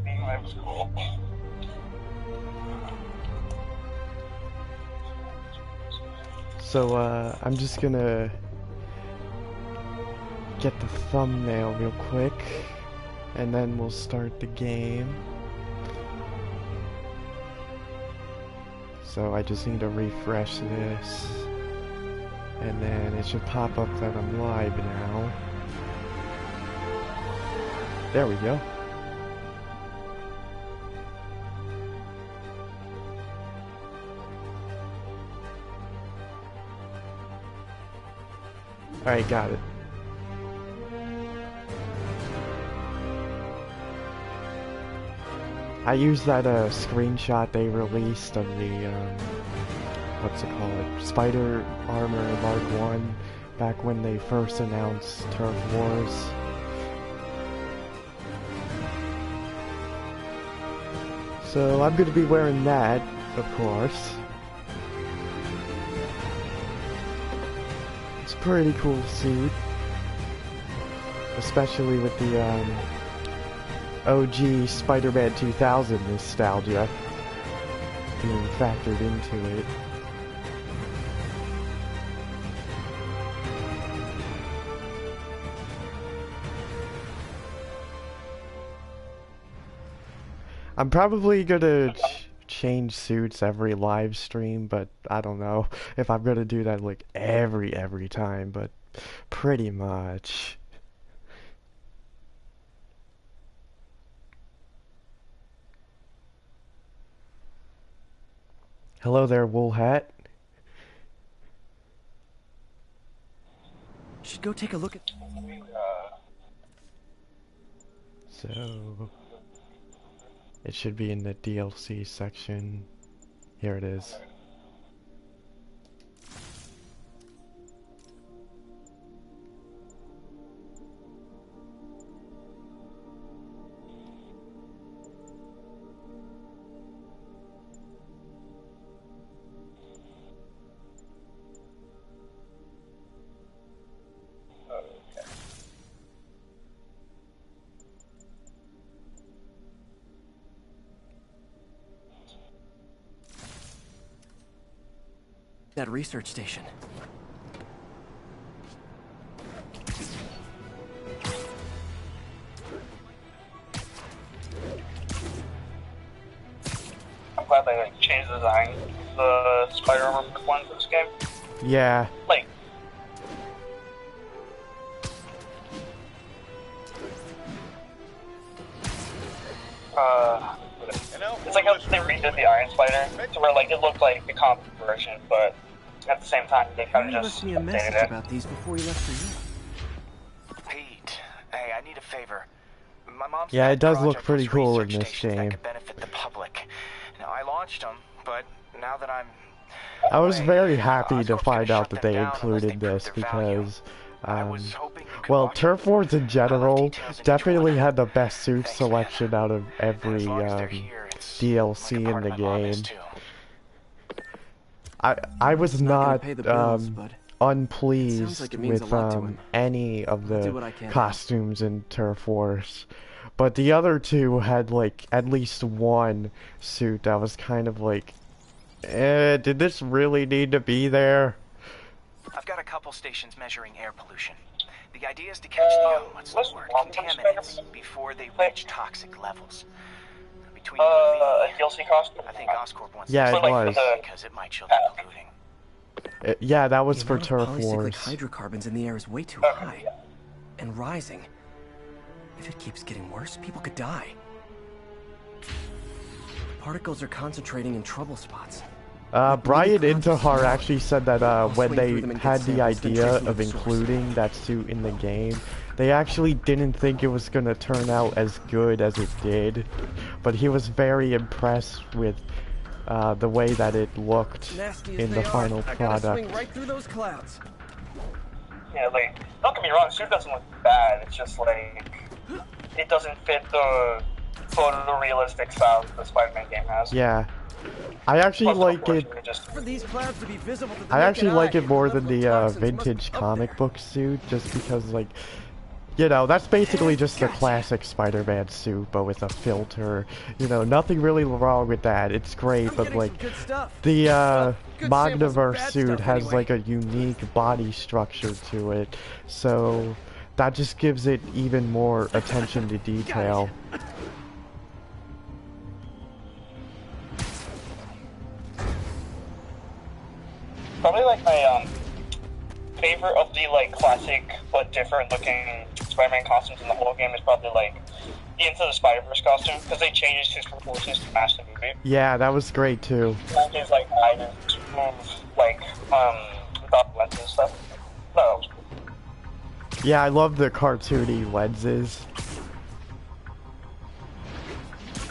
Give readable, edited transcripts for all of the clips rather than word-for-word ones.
being life was cool. So, I'm just gonna get the thumbnail real quick, and then we'll start the game. So I just need to refresh this, and then it should pop up that I'm live now. There we go. Alright, got it. I used that screenshot they released of the, what's it called? Spider Armor Mark 1 back when they first announced Turf Wars. So I'm gonna be wearing that, of course. It's a pretty cool suit. Especially with the, OG Spider-Man 2000 nostalgia being factored into it. I'm probably gonna change suits every live stream, but I don't know if I'm gonna do that like every time, but pretty much. Hello there, Wool Hat. Should go take a look at. So it should be in the DLC section. Here it is. That research station. I'm glad they like changed the design of the Spider Armor Mark 1 for this game. Yeah. Like, it's like how they redid the Iron Spider, to where like it looked like the comic version, but at the same time they kind of just left me a message updated it. about these before you left for you. Pete, hey, I need a favor. My mom's Yeah, got it does look project pretty with cool in research this stations that game. could benefit the public. Now, I launched them, but now that I'm I was away, very happy to Oscorp's find gonna out shut that them they down unless included they prove this their value. because, I was hoping you could well, watch Turf Wars in general details into each definitely one. had the best suit Thanks, man. selection out of And every as long as they're here, it's DLC like a in part the of my mom is game. too. I was Not gonna not pay the bills, but unpleased sounds like it means with a lot to him. any of I'll do the what I can. costumes in Turf Wars, but the other two had like at least one suit that was kind of like, did this really need to be there? I've got a couple stations measuring air pollution. The idea is to catch the what's the word, contaminants before they reach toxic levels. Between you A and me, DLC costume? I think Oscorp wants Yeah, to it stay was. because it might show the polluting. Yeah, that was The for amount of Turf polycyclic Wars. hydrocarbons in the air is way too high. And rising. If it keeps getting worse, people could die. The particles are concentrating in trouble spots. Brian Intihar actually said that when swing they through them and had get the samples, then idea trace them to of the source. including that suit in the game, they actually didn't think it was gonna turn out as good as it did, but he was very impressed with the way that it looked Nasty as in they the are, final I gotta swing product. right through those clouds. Yeah, like, don't get me wrong, the suit doesn't look bad, it's just like, it doesn't fit the photorealistic style that the Spider-Man game has. Yeah, I actually Plus, like it. unfortunately, just For these clouds to be visible to the I naked actually like eye, it more than levels of the toxins must vintage be up comic there. book suit, just because like You know, that's basically just the classic Spider-Man suit, but with a filter. You know, nothing really wrong with that. It's great, but like, the Magnaverse suit has like a unique body structure to it, so that just gives it even more attention to detail. Probably like my favorite of the like classic but different looking Spider-Man costumes in the whole game is probably like the Into the Spider-Verse costume, because they changed his proportions to match the movie. Yeah, that was great too. And his like eyes move like without lenses and stuff. No, that was cool. Yeah, I love the cartoony lenses.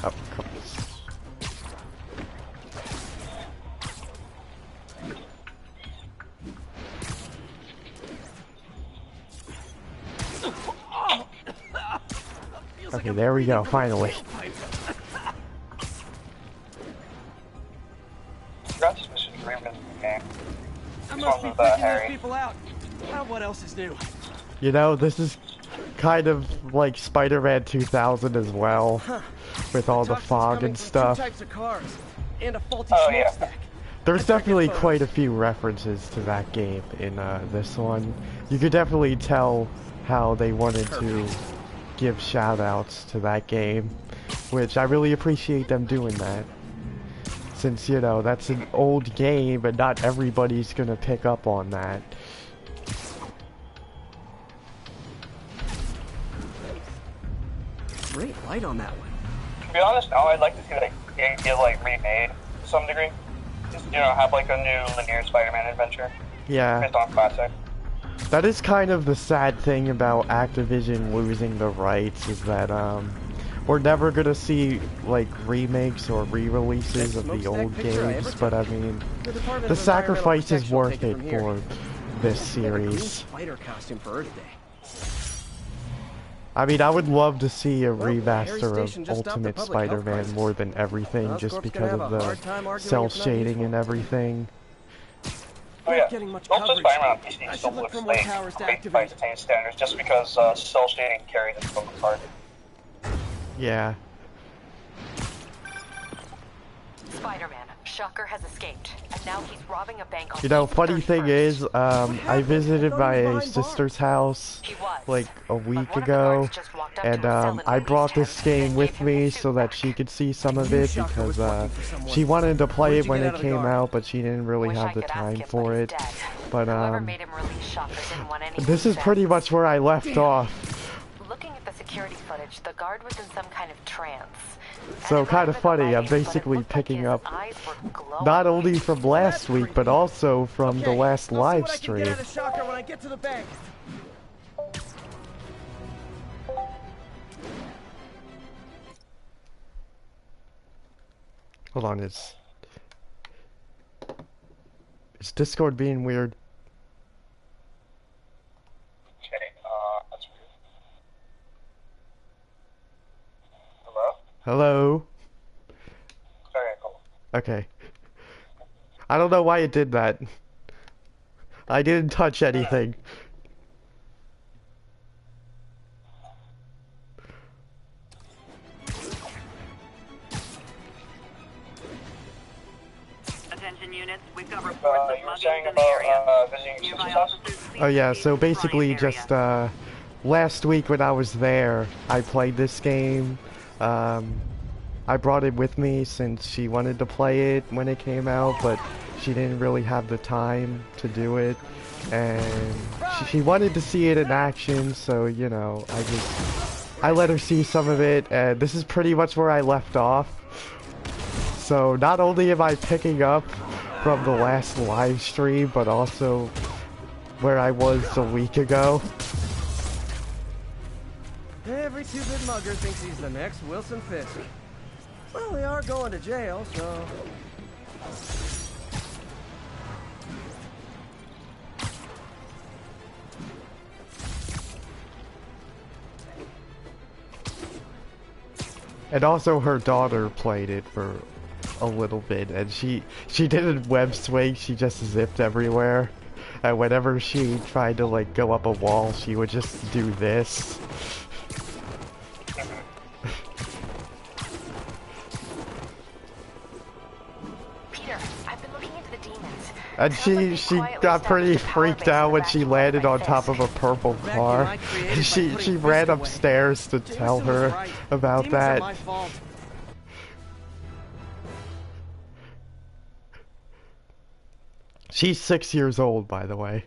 Oh, come on. Okay, there we go, finally. Congrats, Mr. Freeman in the game. I must be freaking those people out. Now what else is new? You know, this is kind of like Spider-Man 2000 as well, with all the fog and stuff. Two types of cars and a faulty yeah. There's definitely quite a few references to that game in this one. You could definitely tell how they wanted to give shout-outs to that game, which I really appreciate them doing that. Since, you know, that's an old game and not everybody's gonna pick up on that. Great light on that one. To be honest, now I'd like to see like game get like remade to some degree. Just, you know, have like a new linear Spider-Man adventure. Yeah. Based on classic. That is kind of the sad thing about Activision losing the rights, is that we're never gonna see like remakes or re-releases of the old games, but I mean, the sacrifice is worth it for this series. Spider costume for Earth Day. I mean, I would love to see a remaster of Ultimate Spider-Man more than everything, just because of the cell shading and everything. Oh yeah, Ultimate Spider-Man on PC still looks like great by today's standards, just because cell shading carries its own part. Yeah. Spider-Man, Shocker has escaped, and now he's robbing a bank on. You know, funny thing is, I visited my sister's house like a week ago, and I brought this game with me so that she could see some of it, because she wanted to play it when it came out, but she didn't really have the time for it. But this is pretty much where I left off. Looking at the security footage, the guard was in some kind of trance. So kind of funny, I'm basically picking up not only from last week, but also from the last live stream. Hold on, is Discord being weird? Okay, that's weird. Hello? Hello? Very cool. Okay. I don't know why it did that. I didn't touch anything. Attention units, we've got reports of You were saying about visiting your sister's house? Oh yeah, so basically just last week when I was there, I played this game. I brought it with me since she wanted to play it when it came out, but she didn't really have the time to do it, and she wanted to see it in action, so you know, I let her see some of it, and this is pretty much where I left off. So not only am I picking up from the last live stream, but also where I was a week ago. Every two-bit mugger thinks he's the next Wilson Fisk. Well, they are going to jail, so... And also her daughter played it for a little bit, and she didn't web swing, she just zipped everywhere. And whenever she tried to like go up a wall, she would just do this. Peter, I've been looking into the demons. And she got pretty freaked out when she landed on top of a purple car. And she ran upstairs to tell her about that. She's 6 years old, by the way.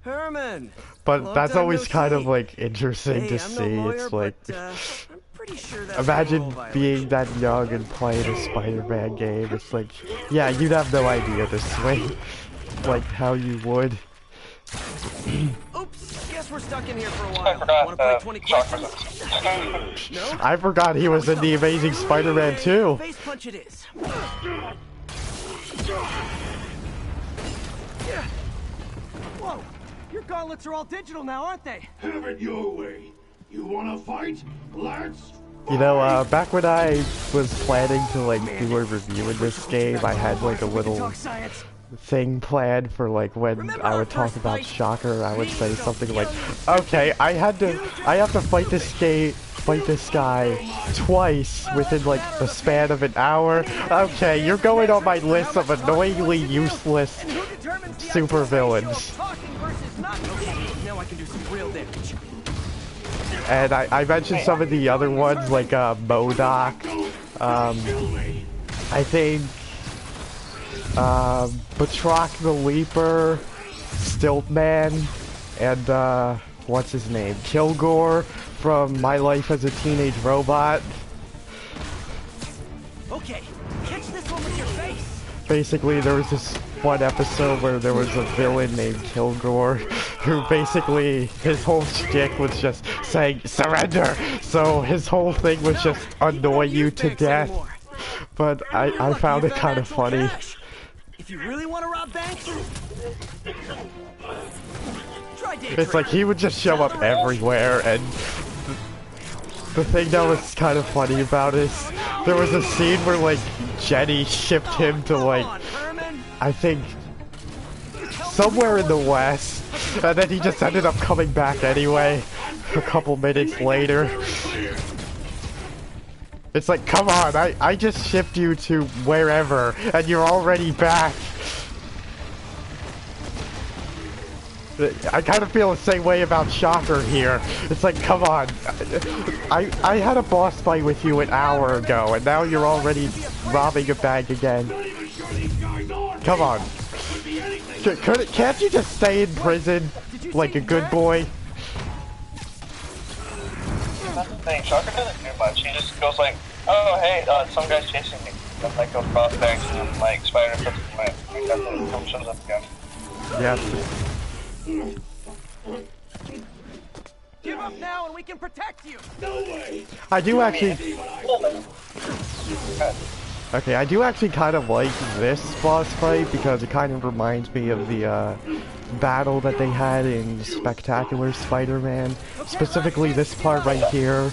Herman. But that's always kind of like interesting to see. It's like, I'm pretty sure that's imagine being that young and playing a Spider-Man game. It's like, yeah, you'd have no idea the swing, like how you would. Oops, guess we're stuck in here for a while. I forgot, Wanna play 20 questions? No? I forgot he was in the Amazing Spider-Man 2. Face punch it is. Whoa, your gauntlets are all digital now, aren't they? Have it your way. You wanna fight? Let's. You know, back when I was planning to like do a review of this game, I had like a little thing planned for like when I would talk about Shocker. I would say something like, "Okay, I have to fight this guy twice within like the span of an hour." Okay, you're going on my list of annoyingly useless supervillains. Now I can do some real damage. And I mentioned some of the other ones like MODOK. I think Batroc the Leaper, Stiltman, and what's his name? Kilgore from My Life as a Teenage Robot. Okay, catch this one with your face. Basically, there was this one episode where there was a villain named Kilgore who basically, his whole shtick was just saying, surrender! So his whole thing was just annoy you to death. But I found it kind of funny. If you really want to rob banks, try day It's like he would just show up everywhere, and the thing that was kind of funny about it is there was a scene where like Jenny shipped him to like, I think, somewhere in the West, and then he just ended up coming back anyway a couple minutes later. It's like, come on, I just shipped you to wherever, and you're already back. I kind of feel the same way about Shocker here. It's like, come on, I had a boss fight with you an hour ago, and now you're already robbing a bank again. Come on. Can't you just stay in prison like a good boy? That's the thing, Shocker doesn't do much. He just goes like, oh hey, some guy's chasing me. And like goes cross banks and then like Spider puts him away. And then shows up again. Yeah. Give up now and we can protect you. No way. I do actually... Okay, I do actually kind of like this boss fight because it kind of reminds me of the battle that they had in Spectacular Spider-Man. Specifically this part right here,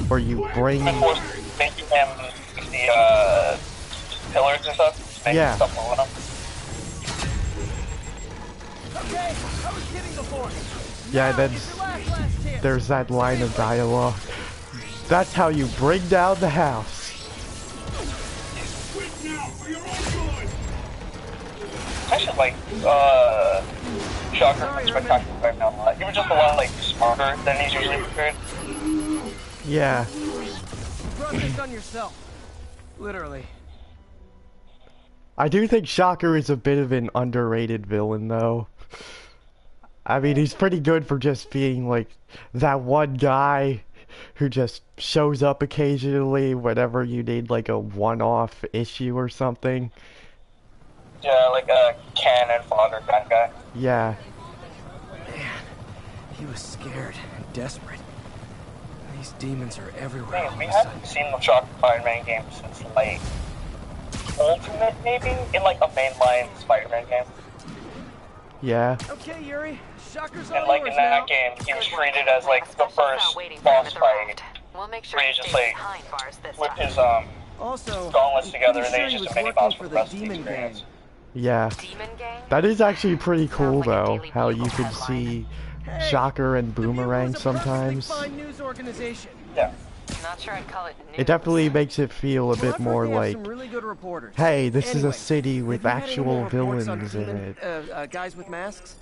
where you bring... Making him the pillars and stuff. Yeah. Stuff on them. Yeah, then there's that line of dialogue. That's how you bring down the house. I should like Shocker from Spectacular right now a lot. He was just a lot like smarter than he's usually prepared. Yeah. You brought this on yourself. Literally. I do think Shocker is a bit of an underrated villain, though. I mean, he's pretty good for just being, like, that one guy who just shows up occasionally whenever you need, like, a one-off issue or something. Yeah, like a cannon fodder kind of guy. Yeah. Man, he was scared and desperate. These demons are everywhere. We haven't seen the Shocker Spider-Man game since, like, Ultimate, maybe? In, like, a mainline Spider-Man game. Yeah. Okay, Yuri. Shocker's And, like, in that game, he was treated as, like, the first boss fight. We'll make sure Where he he just, stays like, behind bars this whipped time. his, Also, gauntlets together, I'm and then pretty he's sure just he a was mini boss working for for the the rest of the Demon Gang. experience. Yeah. Demon Gang? That is actually pretty cool Sounds like a though, Daily how you Bugle could headline. see Hey, Shocker and the Bugle Boomerang is a perfectly sometimes. fine news organization. Yeah. Not sure I'd call it news. It definitely makes it feel a Well, bit I've heard more they have like, some really good reporters. hey, this is a Anyway, city with have you had any actual more reports on villains in demon, it. guys with masks?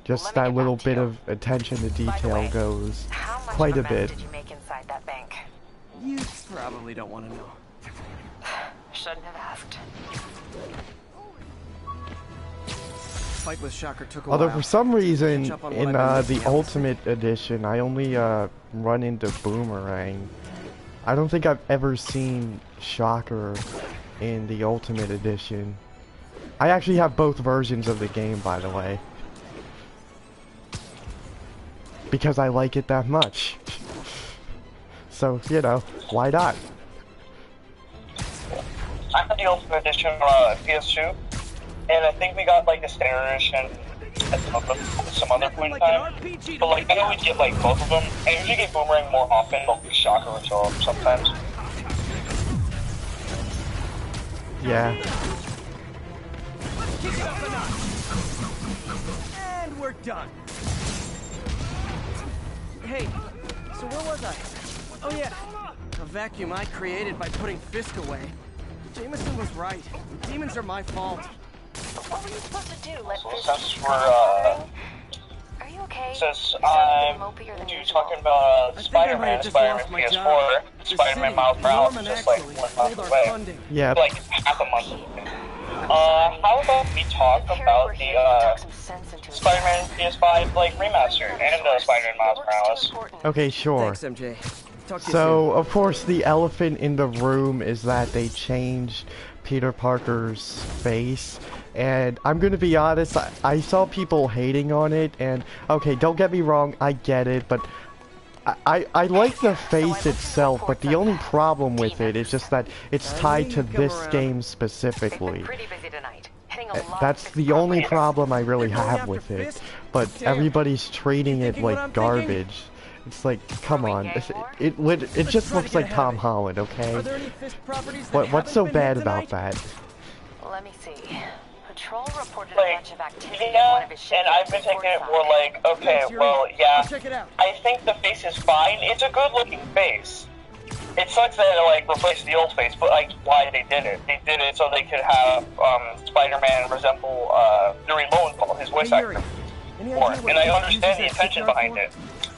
Just Let me that get little back to bit you. of attention to By the detail way, goes how much quite of a a mess bit. did you make inside that bank? You probably don't want to know. Shouldn't have asked. Fight with Shocker took a Although while. for some reason Catch up on what in I've been the missing out. Ultimate Edition, I only run into Boomerang. I don't think I've ever seen Shocker in the Ultimate Edition. I actually have both versions of the game, by the way, because I like it that much. So, you know, why not? I had the Ultimate Edition on PS2, and I think we got like the Standard Edition at some other point in time. But like, I always get like both of them. I usually get Boomerang more often, but Shocker would show up sometimes. Yeah. Kick it up a notch. And we're done. Hey, so where was I? Oh yeah, a vacuum I created by putting Fisk away. Jameson was right. Demons are my fault. What were you supposed to do? Let So this since come we're out? Are you okay? since You sound a I'm bit moppier than usual. talking about I think I might Spider-Man, have just Spider-Man lost my PS4, job. The Spider-Man city, Miles Morales Norman is just like actually 1 month pulled our away. funding. Yeah. Like half a month. How about we talk If Harry about were the here, he'd talk some sense into his Spider-Man head. PS5 like remaster and Spider-Man Miles Work's too Morales? important. Okay, sure. Thanks, MJ. Talk to you So, of course, the elephant in the room is that they changed Peter Parker's face. And I'm gonna be honest, I saw people hating on it, and okay, don't get me wrong, I get it, but I like the face itself, but the only problem with it is just that it's tied to this game They've been specifically. pretty busy tonight. Hitting a lot That's of the only properties. problem I really They're going have after with it. Fisk? But Damn. everybody's treating You it thinking what like I'm thinking? garbage. It's like, come Are we on, gang war? it just try to looks get like ahead Tom of it. Holland, okay? Are there any Fisk properties that What's so haven't been bad hit about tonight? that? Let me see. Patrol reported a Like, bunch of activity at one yeah, of his and I've been taking it more like, okay, Thanks, Yuri. well, yeah, Go check it out. I think the face is fine. It's a good-looking face. It sucks that it, like, replaced the old face, but, like, why they did it. They did it so they could have, Spider-Man resemble, Yuri Lowenthal, his voice Hey, Yuri, actor, any more. idea what And I Fisk understand uses the that intention stick behind for? it.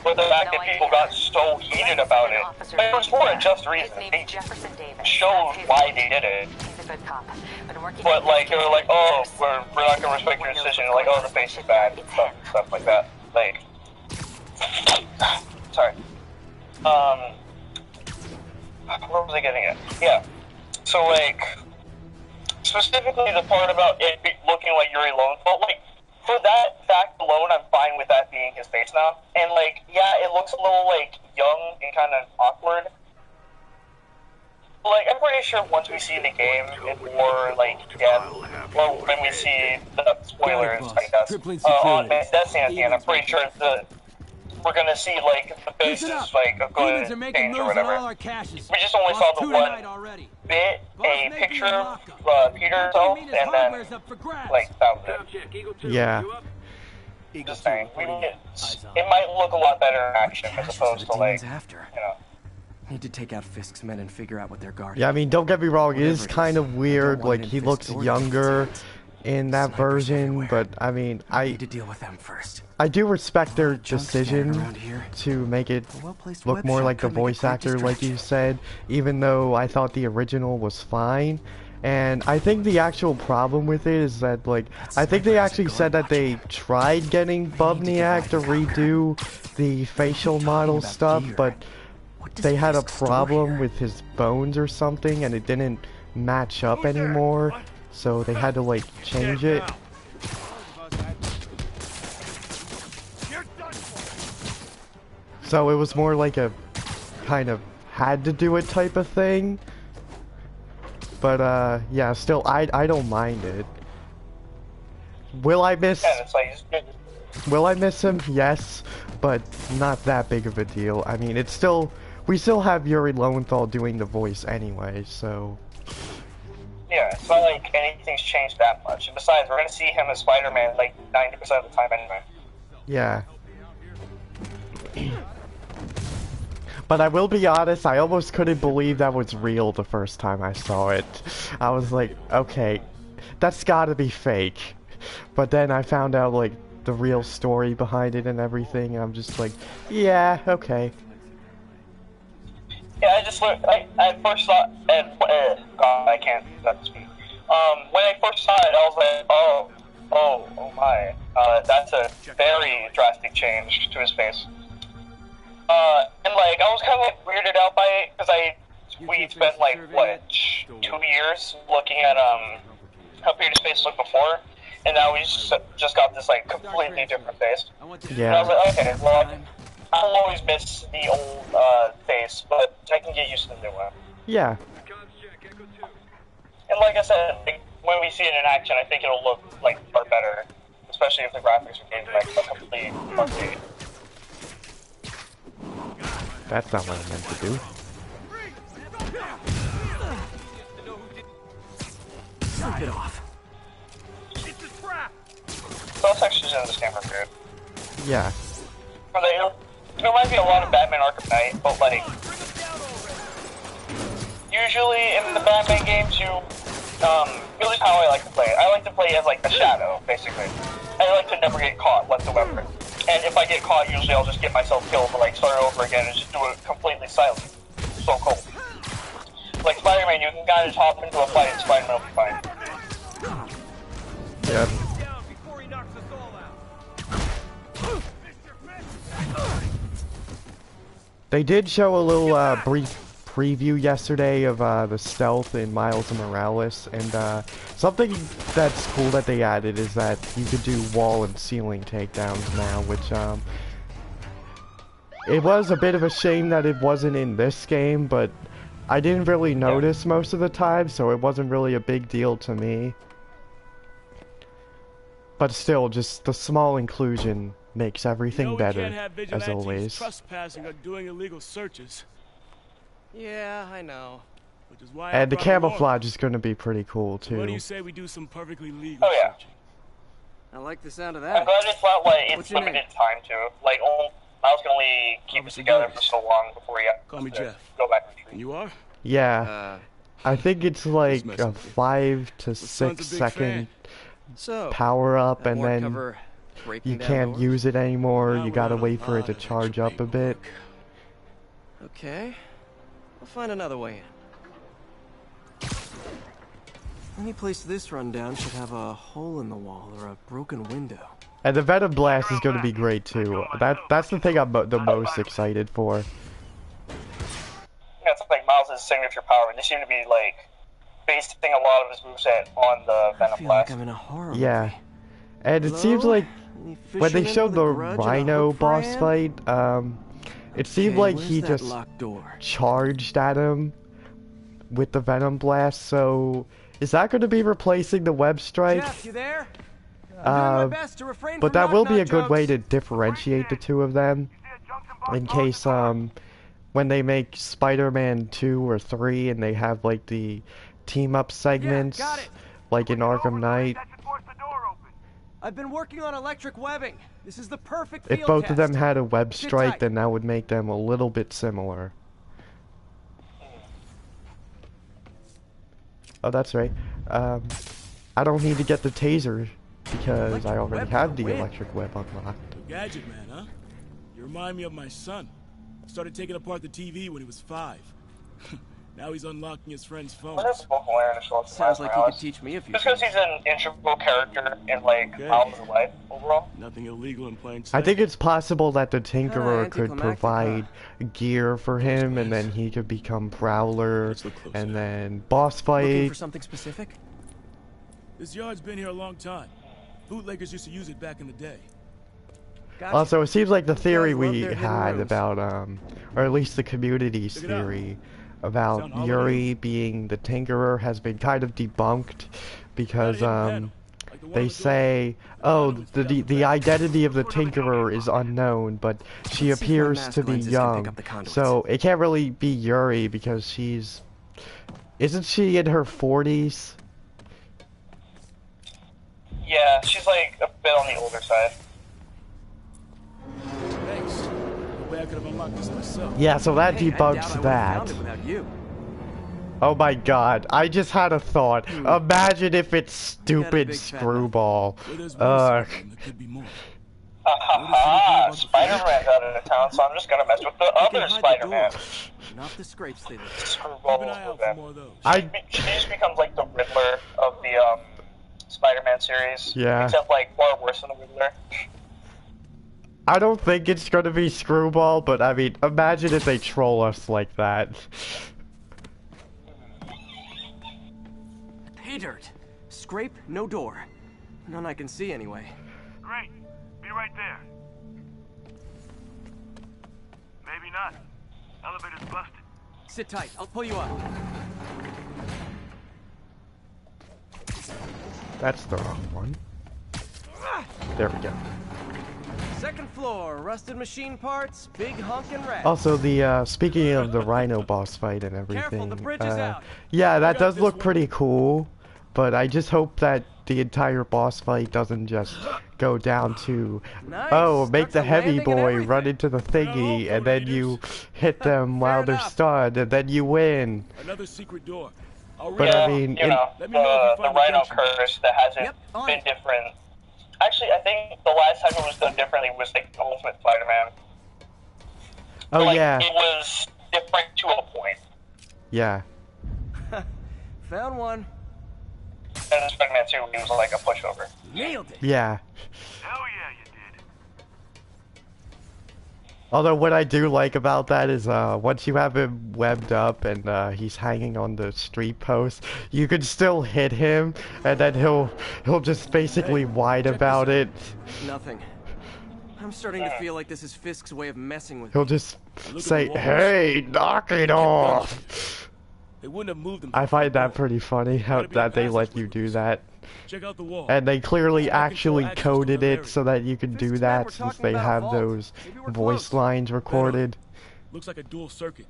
But the fact No that people idea. got so heated about it, but it was for a just reason. His They name's Jefferson Davis. showed That's his why name. they did it. He's a good cop. Been working But, on like, they were like, oh, years. we're not gonna respect your decision. Like, oh, the face is bad. Stuff like that. Like, sorry. Where was I getting at? Yeah. So, like, specifically the part about it looking like Yuri Lowenthal, like, for that fact alone, I'm fine with that being his face now. And, like, yeah, it looks a little, like, young and kind of awkward. But, like, I'm pretty sure once we see the game, or, like, yeah, or when we see the spoilers, I guess, on Destiny at the end, I'm pretty sure we're gonna see, like, the face is, like, a good change or whatever. We just only saw the one bit, a picture of Peter himself, and then, like, that was it. Yeah. Just saying. It might look a lot better in action as opposed to, like, after. you know. Need to take out Fisk's men and figure out what they're guarding. Yeah, I mean, don't get me wrong, it is Whatever it kind is, of I don't weird, want like, it in he Fisk's looks door. younger in that Snipers version, everywhere. but, I mean, I need to deal with them first. I do respect their Junk scattered decision around here. to make it A well-placed look web more shop like the could make a voice great actor, like you distraction. said, even though I thought the original was fine. And I think the actual problem with it is that, like, I think they actually said that they tried getting Bubniak to redo the facial model about stuff, gear. but What does they had a Fisk store problem here? with his bones or something, and it didn't match up anymore, so they had to, like, change it. So it was more like a kind of had to do it type of thing. But yeah, still I don't mind it. Will I miss And it's like, will I miss him? Yes, but not that big of a deal. I mean, it's still we still have Yuri Lowenthal doing the voice anyway, so... Yeah, it's not like anything's changed that much. And besides, we're gonna see him as Spider-Man like 90% of the time anyway. Yeah. But I will be honest, I almost couldn't believe that was real the first time I saw it. I was like, okay, that's gotta be fake. But then I found out, like, the real story behind it and everything. I'm just like, yeah, okay. Yeah, I first saw it, God, I can't speak. When I first saw it, I was like, oh my, that's a very drastic change to his face. And like, I was kind of like weirded out by it, because we spent like, what, 2 years looking at, how Peter's face looked before, and now we just got this like completely different face. Yeah. And I was like, okay, well, I'll always miss the old face, but I can get used to the new one. Yeah. And like I said, like, when we see it in action, I think it'll look like far better, especially if the graphics are getting like a complete update. That's not what I meant to do. Sleep it off. Those sections in this game are good. Yeah. It reminds me a lot of Batman Arkham Knight, but like, usually in the Batman games, at least how I like to play it. I like to play as like a shadow, basically. I like to never get caught whatsoever. And if I get caught, usually I'll just get myself killed, or like start over again and just do it completely silent. So cool. Like Spider-Man, you can kind of hop into a fight and Spider-Man will be fine. Yeah. They did show a little brief preview yesterday of the stealth in Miles Morales, and something that's cool that they added is that you could do wall and ceiling takedowns now, which it was a bit of a shame that it wasn't in this game, but I didn't really notice most of the time, so it wasn't really a big deal to me. But still, just the small inclusion makes everything better, as always. Trespassing or doing illegal searches. Yeah, I know. Which is why And the camouflage is going to be pretty cool, too. What do you say we do some perfectly legal searching? I like the sound of I'm that. glad it's not like it's What's your limited name? time to. Like, Miles can only keep it together for so long before he Call me Jeff. go back and And you are? Yeah. I think it's like a 5 to 6 big second So, power up, that and more then cover breaking you down can't doors? use it anymore. Now You we're gotta on a wait for it lot to of charge extra up a bit. Okay. We'll find another way in. Any place this rundown should have a hole in the wall or a broken window. And the Venom Blast is going to be great too. That's the thing I'm the most excited for. That's like Miles' signature power, and they seem to be like basing a lot of his moveset on the I Venom feel Blast. like I'm in a horror Yeah. movie. And it Hello? seems like Any when they fisherman showed with a the grudge and a Rhino hook for boss hand? fight, it seemed Okay, like where's he that just locked door? charged at him with the Venom Blast, so is that going to be replacing the Web Strike? Jeff, you there? I'm doing my best to refrain But from that will be a knock-knock good way jokes. to differentiate the two of them, in case when they make Spider-Man 2 or 3 and they have like the team-up segments, got it. like in Arkham Knight, I've been working on electric webbing. This is the perfect if field both of them test. had a Web Sit Strike, tight. then that would make them a little bit similar. Oh, that's right. I don't need to get the taser because I already have the electric web unlocked. Gadget man, huh? You remind me of my son. Started taking apart the TV when he was 5. Now he's unlocking his friend's phone. What is vocal awareness for Sounds like he Miles? could teach me a few Just because things. he's an integral character in like Okay. Miles' life overall. Nothing illegal in plain sight. I think it's possible that the Tinkerer could anticlimactic, provide gear for him, and then he could become Prowler, Let's look closer. and then boss Looking fight. for something specific? This yard's been here a long time. Bootleggers used to use it back in the day. Gotcha. Also, it seems like the theory Guys love we their hidden had rooms. about, or at least the community's Check it out. theory about Sound hollow to Yuri being the Tinkerer has been kind of debunked because, Got a hidden panel, like they say, oh, the identity of the Tinkerer is unknown, but she appears to be young. So it can't really be Yuri because isn't she in her 40s? Yeah, she's like a bit on the older side. Thanks. No way I could have unlocked this myself. Yeah, so that Hey, debunks that. Found it without you. Oh my god, I just had a thought. Imagine if it's stupid Screwball. Spider-Man's out of town, so I'm just gonna mess with the other Spider-Man. Not the scrapes they leave. Screwball. Keep an eye out for more of those. She just becomes like the Riddler of the Spider-Man series. Yeah. Except like far worse than the Riddler. I don't think it's gonna be Screwball, but I mean, imagine if they troll us like that. Pay dirt. Scrape, no door. None I can see anyway. Great. Be right there. Maybe not. Elevator's busted. Sit tight. I'll pull you up. That's the wrong one. There we go. Second floor, rusted machine parts, big honkin' rat. Also, the speaking of the Rhino boss fight and everything, Careful, the bridge is out. yeah, that does look pretty cool. But I just hope that the entire boss fight doesn't just go down to, oh, make the heavy boy run into the thingy, and then you hit them while they're stunned, and then you win. Another secret door. But I mean, you know, the Rhino curse that hasn't been different. Actually, I think the last time it was done differently was like Ultimate Spider-Man. Oh like, yeah. It was different to a point. Yeah. Found one. And Spider-Man 2, he was like a pushover. Nailed it. Yeah. Hell yeah, you did. Although what I do like about that is once you have him webbed up and he's hanging on the street post, you can still hit him, and then he'll just basically whine about it. Nothing. I'm starting to feel like this is Fisk's way of messing with me. He'll just say, "Hey, knock it off." They wouldn't have moved them. I find that pretty funny how that they let you do that. Check out the wall. And they clearly actually coded it so that you can do that since they have those voice lines recorded. Looks like a dual circuit.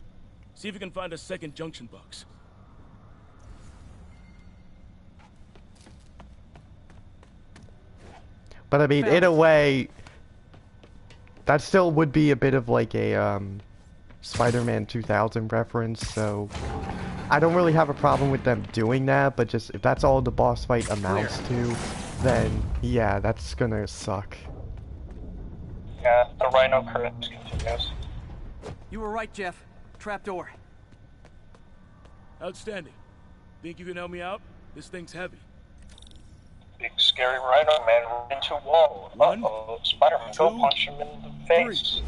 See if you can find a second junction box. But I mean, in a way, that still would be a bit of like a Spider-Man 2000 reference, so I don't really have a problem with them doing that, but just if that's all the boss fight amounts to, then yeah, that's gonna suck. Yeah, the Rhino curse continues. You were right, Jeff. Trapdoor. Outstanding. Think you can help me out? This thing's heavy. Big scary Rhino man into wall. Uh-oh, Spider-Man, go punch him in the face.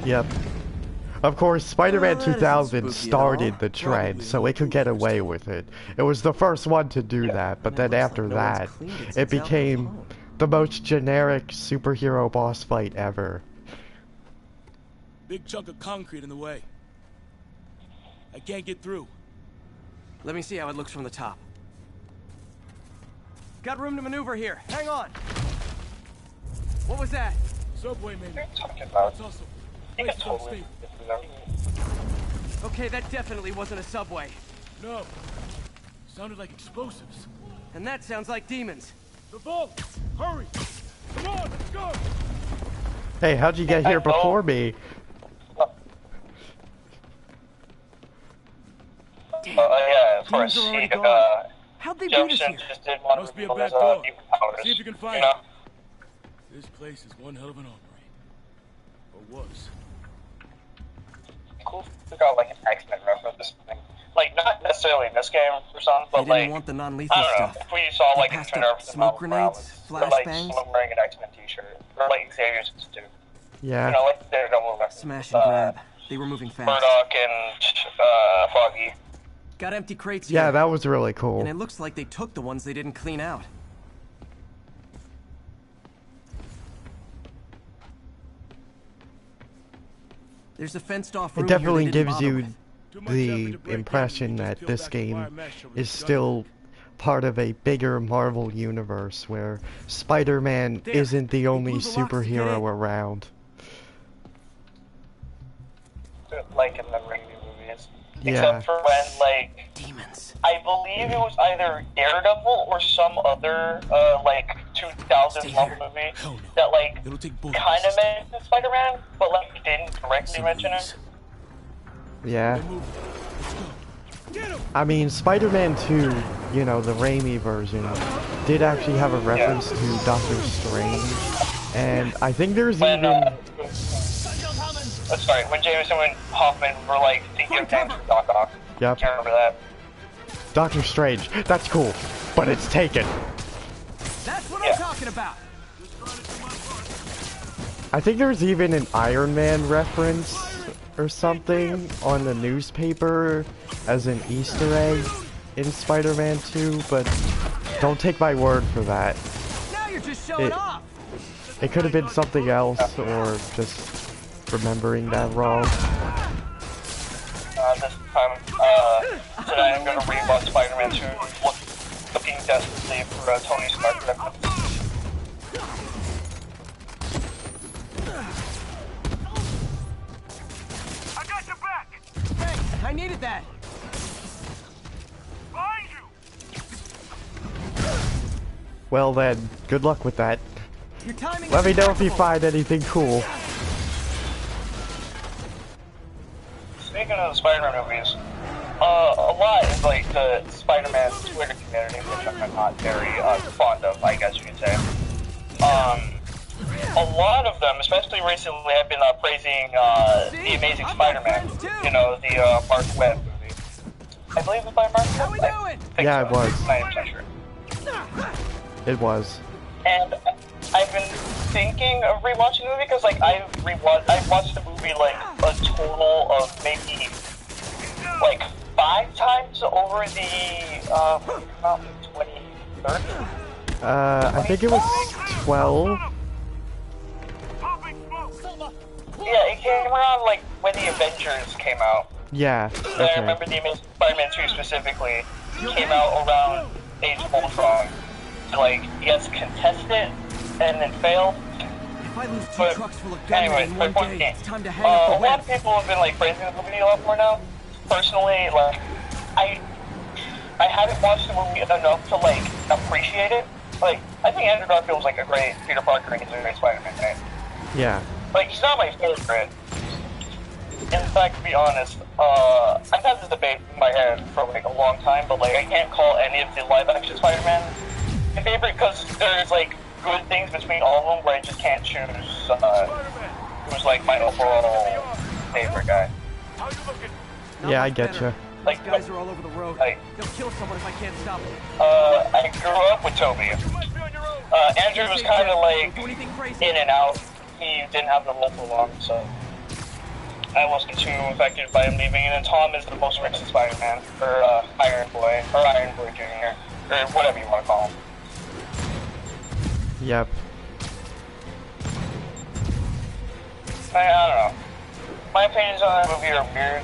Yep. Of course, Spider-Man 2000 started the trend, so it could get away with it. It was the first one to do that, but then after that, it became the most generic superhero boss fight ever. Big chunk of concrete in the way. I can't get through. Let me see how it looks from the top. Got room to maneuver here. Hang on. What was that? Subway, maybe. What are you talking about? It's also You can totally get through there. Okay, that definitely wasn't a subway. No. Sounded like explosives. And that sounds like demons. The vault! Hurry! Come on, let's go! Hey, how'd you get here before me? Yeah, of course. How'd they beat us Jump here? just did one Must be a of his back door. mutant powers. See if you can find you know? it. This place is one hell of an armory. Or was. Cool if we got like an X-Men reference this thing. Like, not necessarily in this game or something, but They like, didn't want the non-lethal I don't know, stuff. if we saw like They a passed tuner up of smoke grenades, or like flashbangs. someone wearing an X-Men t-shirt, or like Xavier's too. Yeah. You know, like Daredevil reference. Smash and grab. They were moving fast. Murdoch and Foggy. Got empty crates Yeah, here. that was really cool. And it looks like they took the ones they didn't clean out. There's a fenced-off room It definitely here they didn't gives bother you with. the impression that this game is still part of a bigger Marvel universe where Spider-Man isn't the only superhero around. Like in the Raimi movies. Yeah. Except for when, like, Demons. I believe it was either Daredevil or some other, like, 2000 Marvel movie that, like, kind of mentioned Spider-Man, but, like, didn't directly mention it. Yeah. I mean, Spider-Man 2, you know, the Raimi version, did actually have a reference to Doctor Strange, and I think there's even... sorry, when Jameson and Hoffman were, like, thinking of names for Doc Ock. Yep. I remember that. Doctor Strange, that's cool, but it's taken. That's what I'm talking about. I think there's even an Iron Man reference or something on the newspaper as an Easter egg in Spider-Man 2, but don't take my word for that. Now you're just showing off. It could have been something else, or just remembering that wrong. This time, today I'm gonna rewatch Spider-Man 2, looking desperately for a Tony Stark reference. I got your back! Thanks, I needed that. Behind you! Well then, good luck with that. Your timing Let me is know if you impeccable. find anything cool. Speaking of the Spider-Man movies, a lot is like the Spider-Man Twitter community, which I'm not very fond of, I guess you could say. A lot of them, especially recently, have been praising the Amazing Spider-Man. You know, the Mark Webb movie. I believe it was by Mark Webb. Yeah, it was. 90% sure. It was. And I've been thinking of rewatching the movie because, like, I watched the movie like a total of maybe like 5 times over the 2013. I think it was 12. Yeah, it came around like when the Avengers came out. Yeah. And I remember the Amazing Spider-Man 2 specifically came out around Age of Ultron. So, like, yes, contested and then failed. If I lose 2 But trucks full of gunmen anyways, in my one point day, being, it's time to hang a up the lot web. of people have been like praising the movie a lot more now. Personally, like, I haven't watched the movie enough to like appreciate it. Like, I think Andrew Garfield was like a great Peter Parker and he's a great Spider-Man, right? Yeah. Like, he's not my favorite. In fact, to be honest, I've had this debate in my head for like a long time, but like I can't call any of the live-action Spider-Man my favorite because there's like good things between all of them where I just can't choose who's like my overall favorite guy. Yeah, I get you. These guys are all over the road. Like, They'll kill someone if I can't stop them. I grew up with Toby. Andrew was kind of like in and out. He didn't have the role for long, so I wasn't too affected by him leaving. And then Tom is the most recent Spider-Man, or Iron Boy Jr., or whatever you want to call him. Yep. I don't know. My opinions on that movie are weird.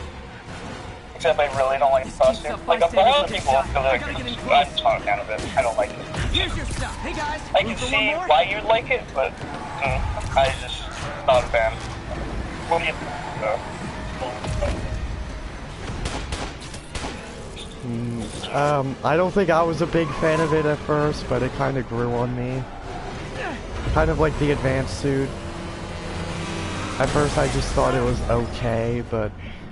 Except I really don't like the costume. Like, a lot of people feel like I'm just not a fan of it. I don't like it. Here's your stuff. Hey guys, I can see why you'd like it, but I just not a fan. What do you think, I don't think I was a big fan of it at first, but it kind of grew on me. Kind of like the advanced suit. At first I just thought it was okay, but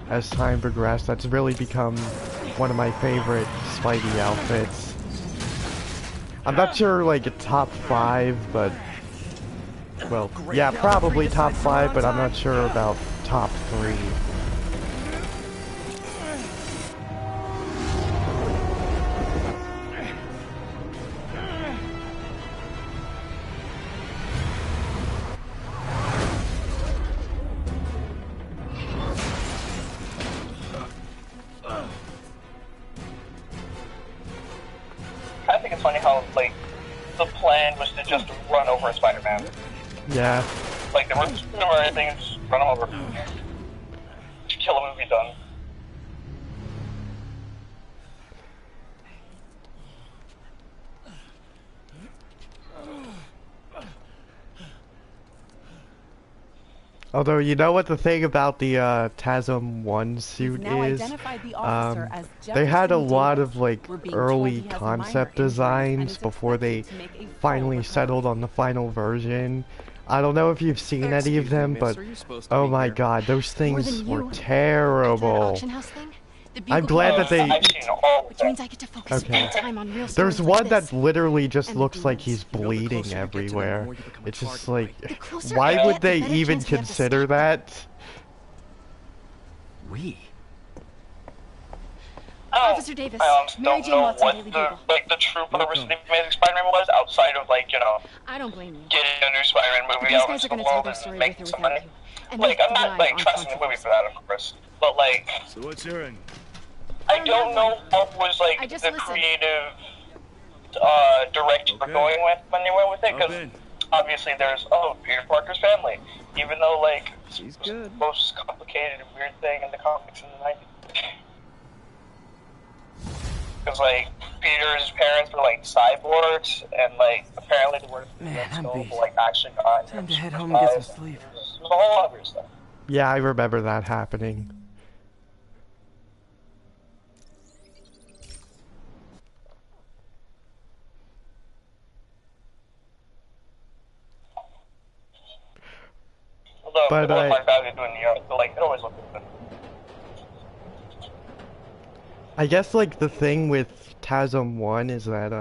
as time progressed, that's really become one of my favorite Spidey outfits. I'm not sure, like, top 5, but... Well, yeah, probably top 5, but I'm not sure about top 3. I think it's funny how, like, the plan was to just run over a Spider-Man. Yeah. Like, there was anything, just run him over. Kill a movie done. Although, you know what the thing about the TASM 1 suit is? They had a lot of like early concept designs before they finally settled on the final version. I don't know if you've seen any of them, but oh my god, those things were terrible. I'm glad that they... Which means I get to focus full time on real stories. There's one like that literally just looks like he's bleeding everywhere. It's just like, why would they even consider that? Officer Davis, Mary Jane don't know Watson, what Daily the, Bugle. like, the true purpose of the Amazing Spider-Man was, outside of, like, you know, I don't blame you. getting a new Spider-Man movie These out guys are into gonna the tell world their story and with or making some without money. you. And Like, I'm not, like, on trusting the movie for that, of course. But, like, So what's your angle? I don't know what was, like, the creative direction we're going with when they went with it, because obviously there's, Peter Parker's family. Even though, like, it's the most complicated and weird thing in the comics in the 90s. Because, like, Peter's parents were, like, cyborgs, and, like, apparently the word like, actually got time to head home and get some sleep. It was a whole other stuff. Yeah, I remember that happening. Although, But, it was my value doing New York, but, like, it always looked good. I guess, like, the thing with TASM 1 is that,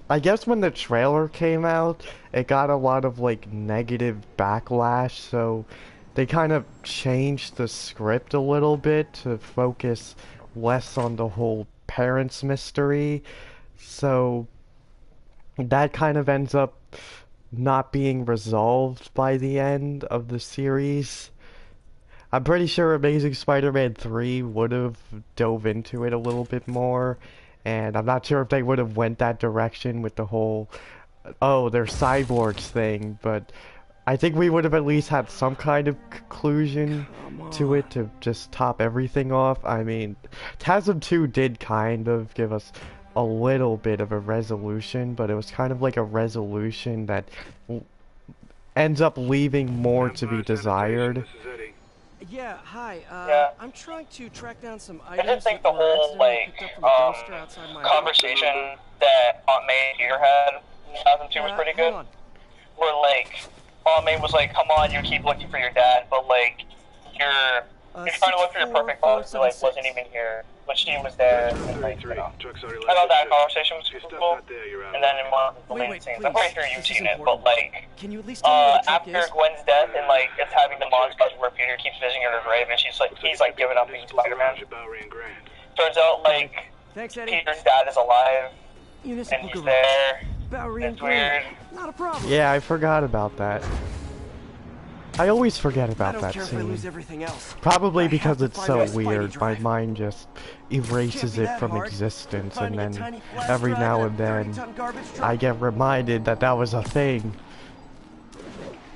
I guess when the trailer came out, it got a lot of, like, negative backlash, so they kind of changed the script a little bit to focus less on the whole parents mystery, so that kind of ends up not being resolved by the end of the series. I'm pretty sure Amazing Spider-Man 3 would have dove into it a little bit more, and I'm not sure if they would have went that direction with the whole, oh, they're cyborgs thing, but I think we would have at least had some kind of conclusion to it to just top everything off. I mean, TASM 2 did kind of give us a little bit of a resolution, but it was kind of like a resolution that ends up leaving more to be desired. Yeah, hi. I'm trying to track down some I items. just think the whole, like, conversation that Aunt May and Peter had in 2002 was pretty good. Where, like, Aunt May was like, come on, you keep looking for your dad, but, like, you're trying to look for your perfect mom who, like, wasn't even here, but she was there, and, like, you know. I thought that conversation was super cool, and then in one of the main scenes, I'm pretty sure you've seen it, but, like, after Gwen's death, and, like, it's having the montage where Peter keeps visiting her grave, and he's like, giving up being Spider-Man. Turns out, like, Peter's dad is alive, and he's there. It's weird. Yeah, I forgot about that. I always forget about that scene. Probably because it's so weird, my mind just erases it from existence, and then every now and then I get reminded that that was a thing.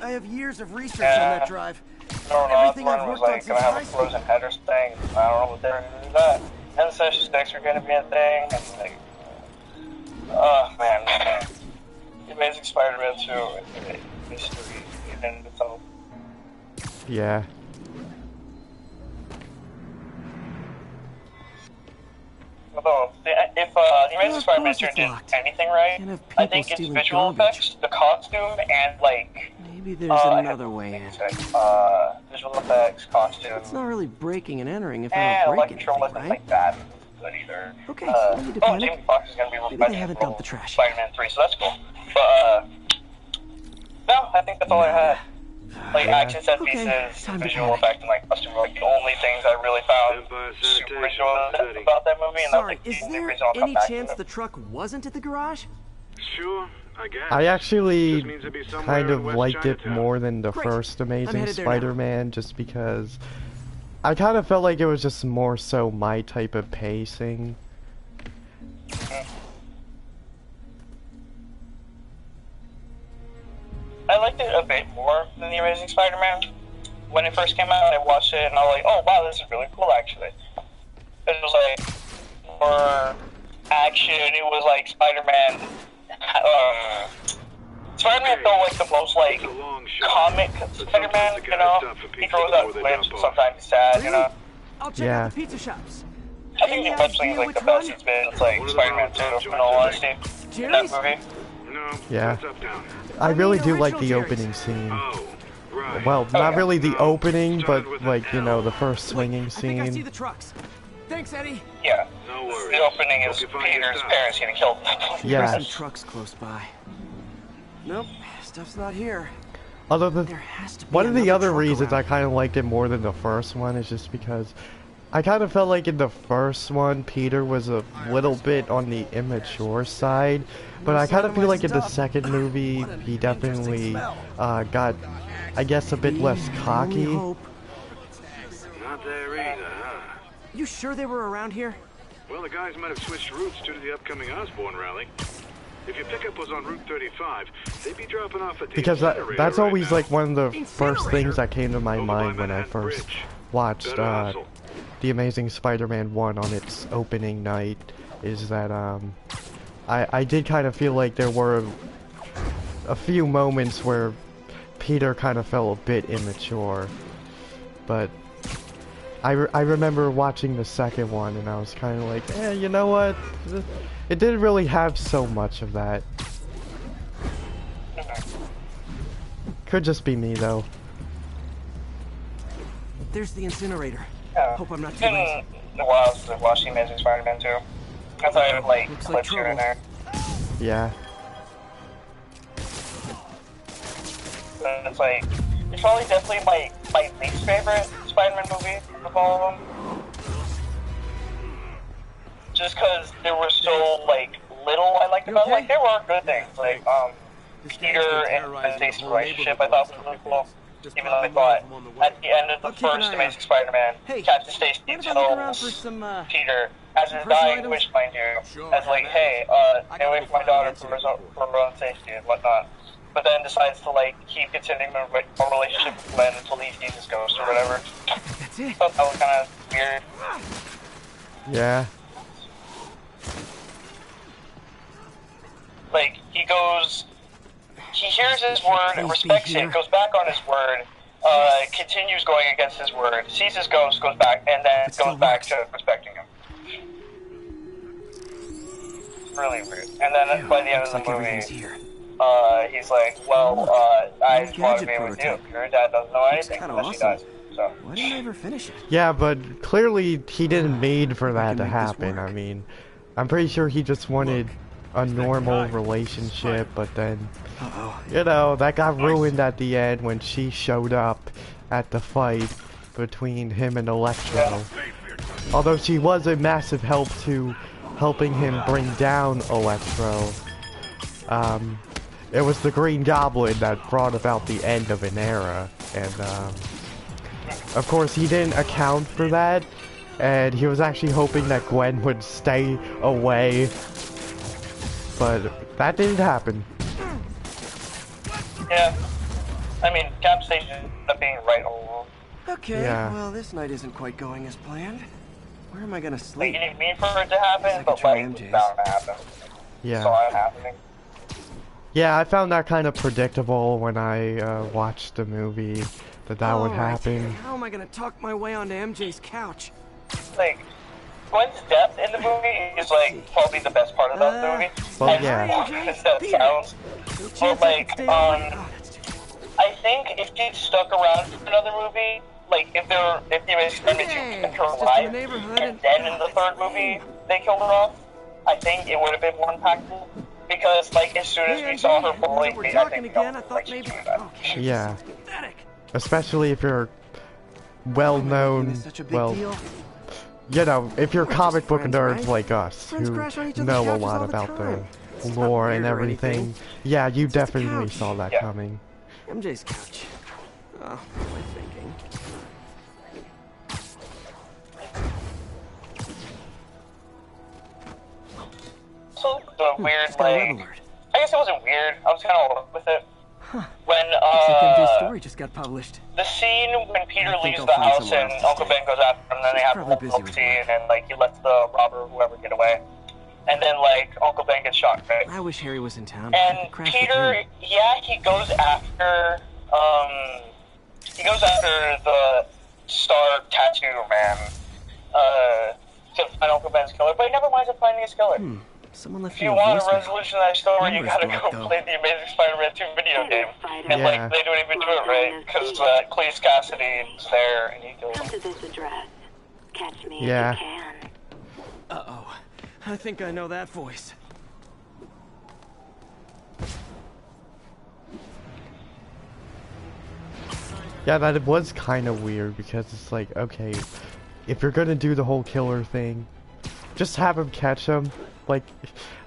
I have years of research on that drive. I don't know, everything I've worked on gonna have a frozen headers thing. I don't know what they're gonna do with that. And session sticks are gonna be a thing, and like, oh man, The Amazing Spider-Man 2 is a mystery in itself. Yeah. Although, if The Amazing Spider-Man 2 did anything right, I think it's visual effects, the costume, and like, maybe there's another way in. Visual effects, costume. It's not really breaking and entering if I don't break anything, wasn't right? like that good either. Okay, no need to panic. Jamie Foxx is gonna be Maybe they haven't dumped the trash. Spider-Man 3, so that's cool. But no, I think that's all I had. Like action set pieces, visual effects, and like costume were like the only things I really found super enjoyable about that movie, and Sorry, that's is like the there reason I'll come any back chance to the truck wasn't at the garage? Sure, I guess. I actually kind of in West liked it Chinatown. more than the Great. first Amazing headed there now. Spider-Man, just because I kind of felt like it was just more so my type of pacing. I liked it a bit more than The Amazing Spider-Man. When it first came out, I watched it and I was like, oh wow, this is really cool actually. It was like more action, it was like Spider-Man Spider-Man felt like the most like comic Spider-Man, you know, he grows out glitch, sometimes he's sad, you know. I'll check out the pizza shops. I think the wrestling is like the best it's been. It's like Spider-Man 2, in all honesty. In that movie. Yeah. I really do like the opening scene. Well, not really the opening, but like, you know, the first swinging scene. I think I see the trucks. Thanks, Eddie. Yeah. The opening is Peter's parents getting killed. Yeah. There's some trucks close by. Nope, stuff's not here. Other than one of the other reasons I kind of liked it more than the first one is just because I kind of felt like in the first one Peter was a little bit on the immature side, but I kind of feel like in the second movie he definitely got, I guess, a bit less cocky. Not there either, huh? You sure they were around here? Well, the guys might have switched routes due to the upcoming Osborn rally. If your pickup was on Route 35, they'd be dropping off at the because that's always like one of the first things that came to my mind when I first watched The Amazing Spider-Man 1 on its opening night, is that I did kind of feel like there were a few moments where Peter kind of felt a bit immature, but I remember watching the second one and I was kind of like, you know what? It didn't really have so much of that. Could just be me though. There's the incinerator. Yeah. Hope I'm not too late. While I was watching Amazing Spider-Man 2, I thought I would like clips here and there. Yeah. And it's like, it's probably definitely my least favorite Spider-Man movie of all of them. Just because there were so, like, little I liked about it. Like, there were good things. Like, Peter and Stacy's relationship I thought was really cool. Even though I thought, at the end of the first Amazing Spider-Man, Captain Stacy tells Peter, as his dying wish, mind you, as like, hey, stay away from my daughter for her own safety and whatnot. But then decides to, like, keep continuing a relationship with Gwen until he sees his ghost or whatever. That's it. I thought that was kind of weird. Yeah. Like, he hears his word, respects it, goes back on his word, continues going against his word, sees his ghost, goes back, and then goes back to respecting him. Really weird. And then by the end of the movie, he's like, well, I just want to be with you. Your dad doesn't know anything unless he does. So. Why didn't I ever finish it? Yeah, but clearly he didn't made for that to happen. I mean, I'm pretty sure he just wanted a normal relationship, but then, you know, that got ruined at the end when she showed up at the fight between him and Electro. Although she was a massive help to helping him bring down Electro. It was the Green Goblin that brought about the end of an era, and of course he didn't account for that, and he was actually hoping that Gwen would stay away, but that didn't happen. Yeah, I mean, Cap Station ended up being right all along. Okay, well, this night isn't quite going as planned. Where am I gonna sleep? Like, you didn't mean for it to happen, but like, it's bound to happen. Yeah. Saw it happening. Yeah, I found that kind of predictable when I watched the movie, that would happen. How am I gonna talk my way onto MJ's couch? Like, Gwen's death in the movie is like probably the best part of the movie. Well, as yeah. that sounds. But like, I think if she stuck around for another movie, like if the experiment kept her alive, and then in the third movie they killed her off, I think it would have been more impactful. Because like as soon as we saw her fully, I think we felt like she knew that. Yeah. Especially if you're well-known, well, you know, if you're comic book nerds like us, who know a lot about the lore and everything, yeah, you definitely saw that coming. MJ's couch. Oh, what am I thinking? So the weird, like, I guess it wasn't weird. I was kind of with it. When Looks like MJ's story just got published. The scene when Peter leaves the house and Uncle Ben goes after him, and then they have the whole scene, and like he lets the robber or whoever get away, and then like Uncle Ben gets shot, right? I wish Harry was in town. And Peter, yeah, he goes after he goes after the star tattoo man to find Uncle Ben's killer, but he never winds up finding his killer. Someone left If you want a resolution of that story, you gotta blocked, go play the Amazing Spider-Man 2 video game. And like, they don't even do it right, because Cleese Cassidy is there and he kills him. Come to this address. Catch me if you can. Uh-oh. I think I know that voice. Yeah, that was kind of weird because it's like, okay, if you're gonna do the whole killer thing, just have him catch him. Like,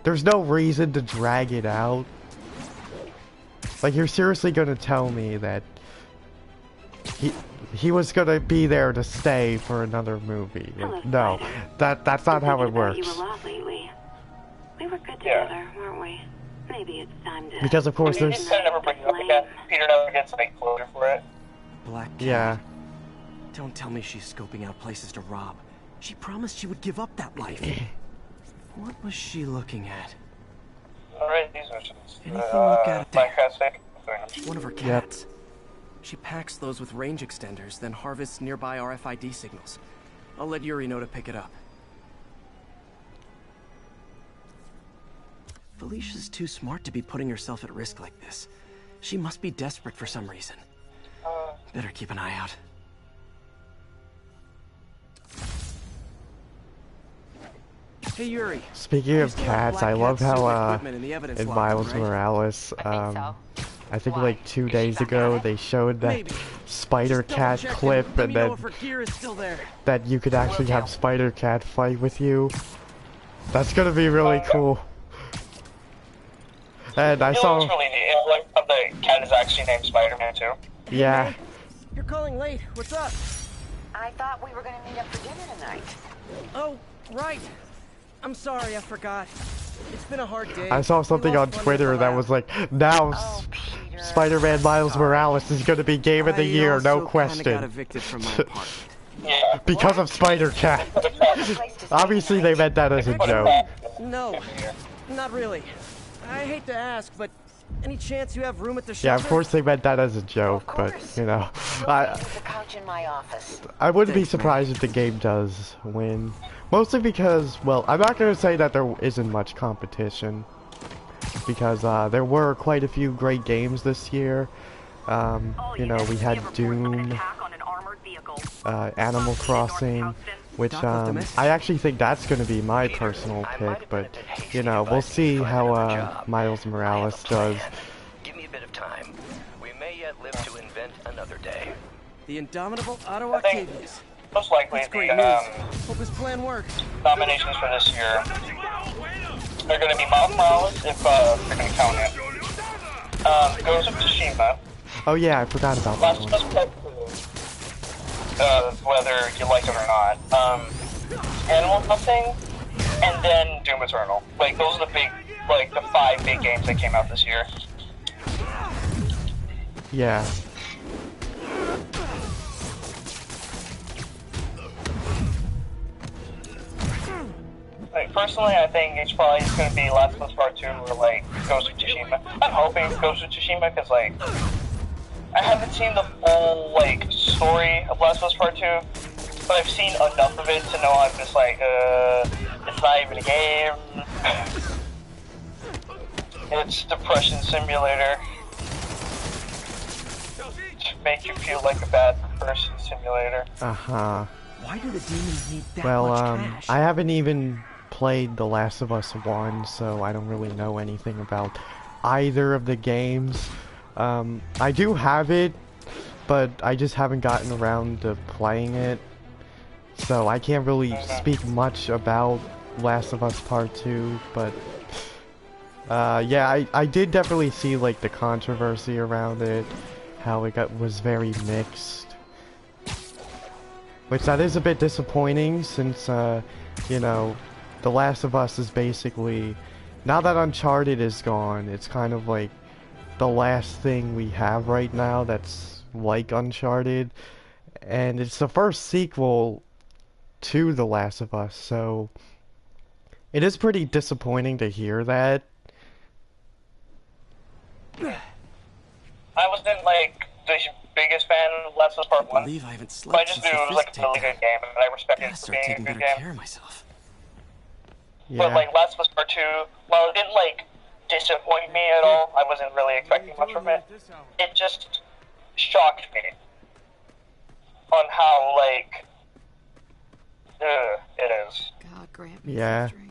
there's no reason to drag it out. Like, you're seriously gonna tell me that he was gonna be there to stay for another movie? No, that's not how it works. You a lot lately. We were good together, weren't we? Maybe it's time to. Because of course there's. Never bring it up again. Peter never gets like closure for it. Black Cat. Yeah. Don't tell me she's scoping out places to rob. She promised she would give up that life. What was she looking at? Alright, these missions. Anything look at Black Cat's fake? One of her cats. She packs those with range extenders, then harvests nearby RFID signals. I'll let Yuri know to pick it up. Felicia's too smart to be putting herself at risk like this. She must be desperate for some reason. Better keep an eye out. Hey Yuri. Speaking of cats, I love how in Miles Morales, I think like 2 days ago they showed that Spider Cat clip, and then that you could actually have Spider Cat fight with you. That's gonna be really cool. And I saw. Really neat. Like, the cat is actually named Spider-Man too. Yeah. You're calling late. What's up? I thought we were gonna meet up for dinner tonight. Oh, right. I'm sorry, I forgot. It's been a hard day. I saw something on Twitter that was like, now Spider-Man Miles Morales is going to be Game of the Year, no question. Got evicted from my apartment. Because of Spider-Cat. Obviously they meant that as a joke. No, not really. I hate to ask, but any chance you have room at the shelter? Yeah, of course they meant that as a joke, but, you know. I wouldn't be surprised if the game does win. Mostly because, well, I'm not going to say that there isn't much competition. Because there were quite a few great games this year. You know, we had Doom, Animal Crossing, which I actually think that's going to be my personal pick. But, you know, we'll see how Miles Morales does. Give me a bit of time. We may yet live to invent another day. The indomitable Otto Octavius. Most likely Hope his plan works. Nominations for this year are going to be Miles Morales, if they're going to count it. Ghost of Tsushima. Oh yeah, I forgot about that one. Whether you like it or not. Animal Crossing, and then Doom Eternal. Like, those are the big, like, the 5 big games that came out this year. Yeah. Like, personally, I think it's probably going to be Last of Us Part 2 or, like, Ghost of Tsushima. I'm hoping Ghost of Tsushima, because, like, I haven't seen the full, like, story of Last of Us Part 2, but I've seen enough of it to know I'm just like, it's not even a game. It's Depression Simulator. To make you feel like a bad person simulator. Uh-huh. Why do the demons need that well, much cash? I haven't even played The Last of Us 1, so I don't really know anything about either of the games. I do have it, but I just haven't gotten around to playing it. So I can't really speak much about Last of Us Part 2, but yeah, I did definitely see like the controversy around it, how it was very mixed. Which that is a bit disappointing since, you know, The Last of Us is basically, now that Uncharted is gone, it's kind of like the last thing we have right now that's like Uncharted. And it's the first sequel to The Last of Us, so it is pretty disappointing to hear that. I wasn't like the biggest fan of Last of Us Part 1. I haven't But I slept just since knew it was like a really good game, and I respect it for being a good game. Care of myself. Yeah. But like Last of Us Part 2, while it didn't like disappoint me at all, I wasn't really expecting much from it. It just shocked me on how like it is. God grant me Yeah. strength.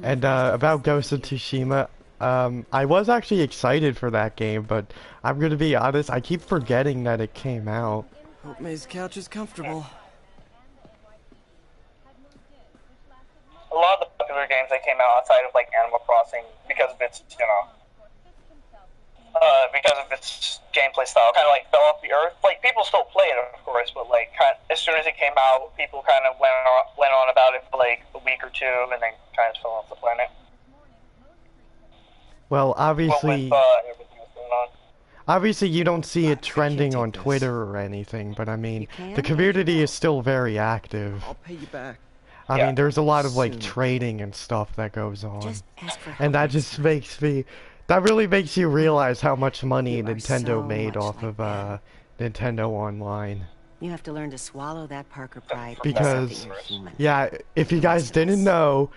And about Ghost of Tsushima, I was actually excited for that game, but I'm gonna be honest, I keep forgetting that it came out. Hope May's couch is comfortable. A lot of the popular games that came out outside of like Animal Crossing, because of its, because of its gameplay style, kind of like fell off the earth. Like people still play it, of course, but like as soon as it came out, people kind of went on about it for like a week or two, and then kind of fell off the planet. Well, obviously, everything that's going on. obviously you don't see it trending on Twitter or anything, but I mean, the community is still very active. I'll pay you back. I mean, there's a lot of like trading and stuff that goes on, and that just makes me. That really makes you realize how much money Nintendo made off of Nintendo Online. You have to learn to swallow that Parker pride. Because, yeah, if you guys didn't know,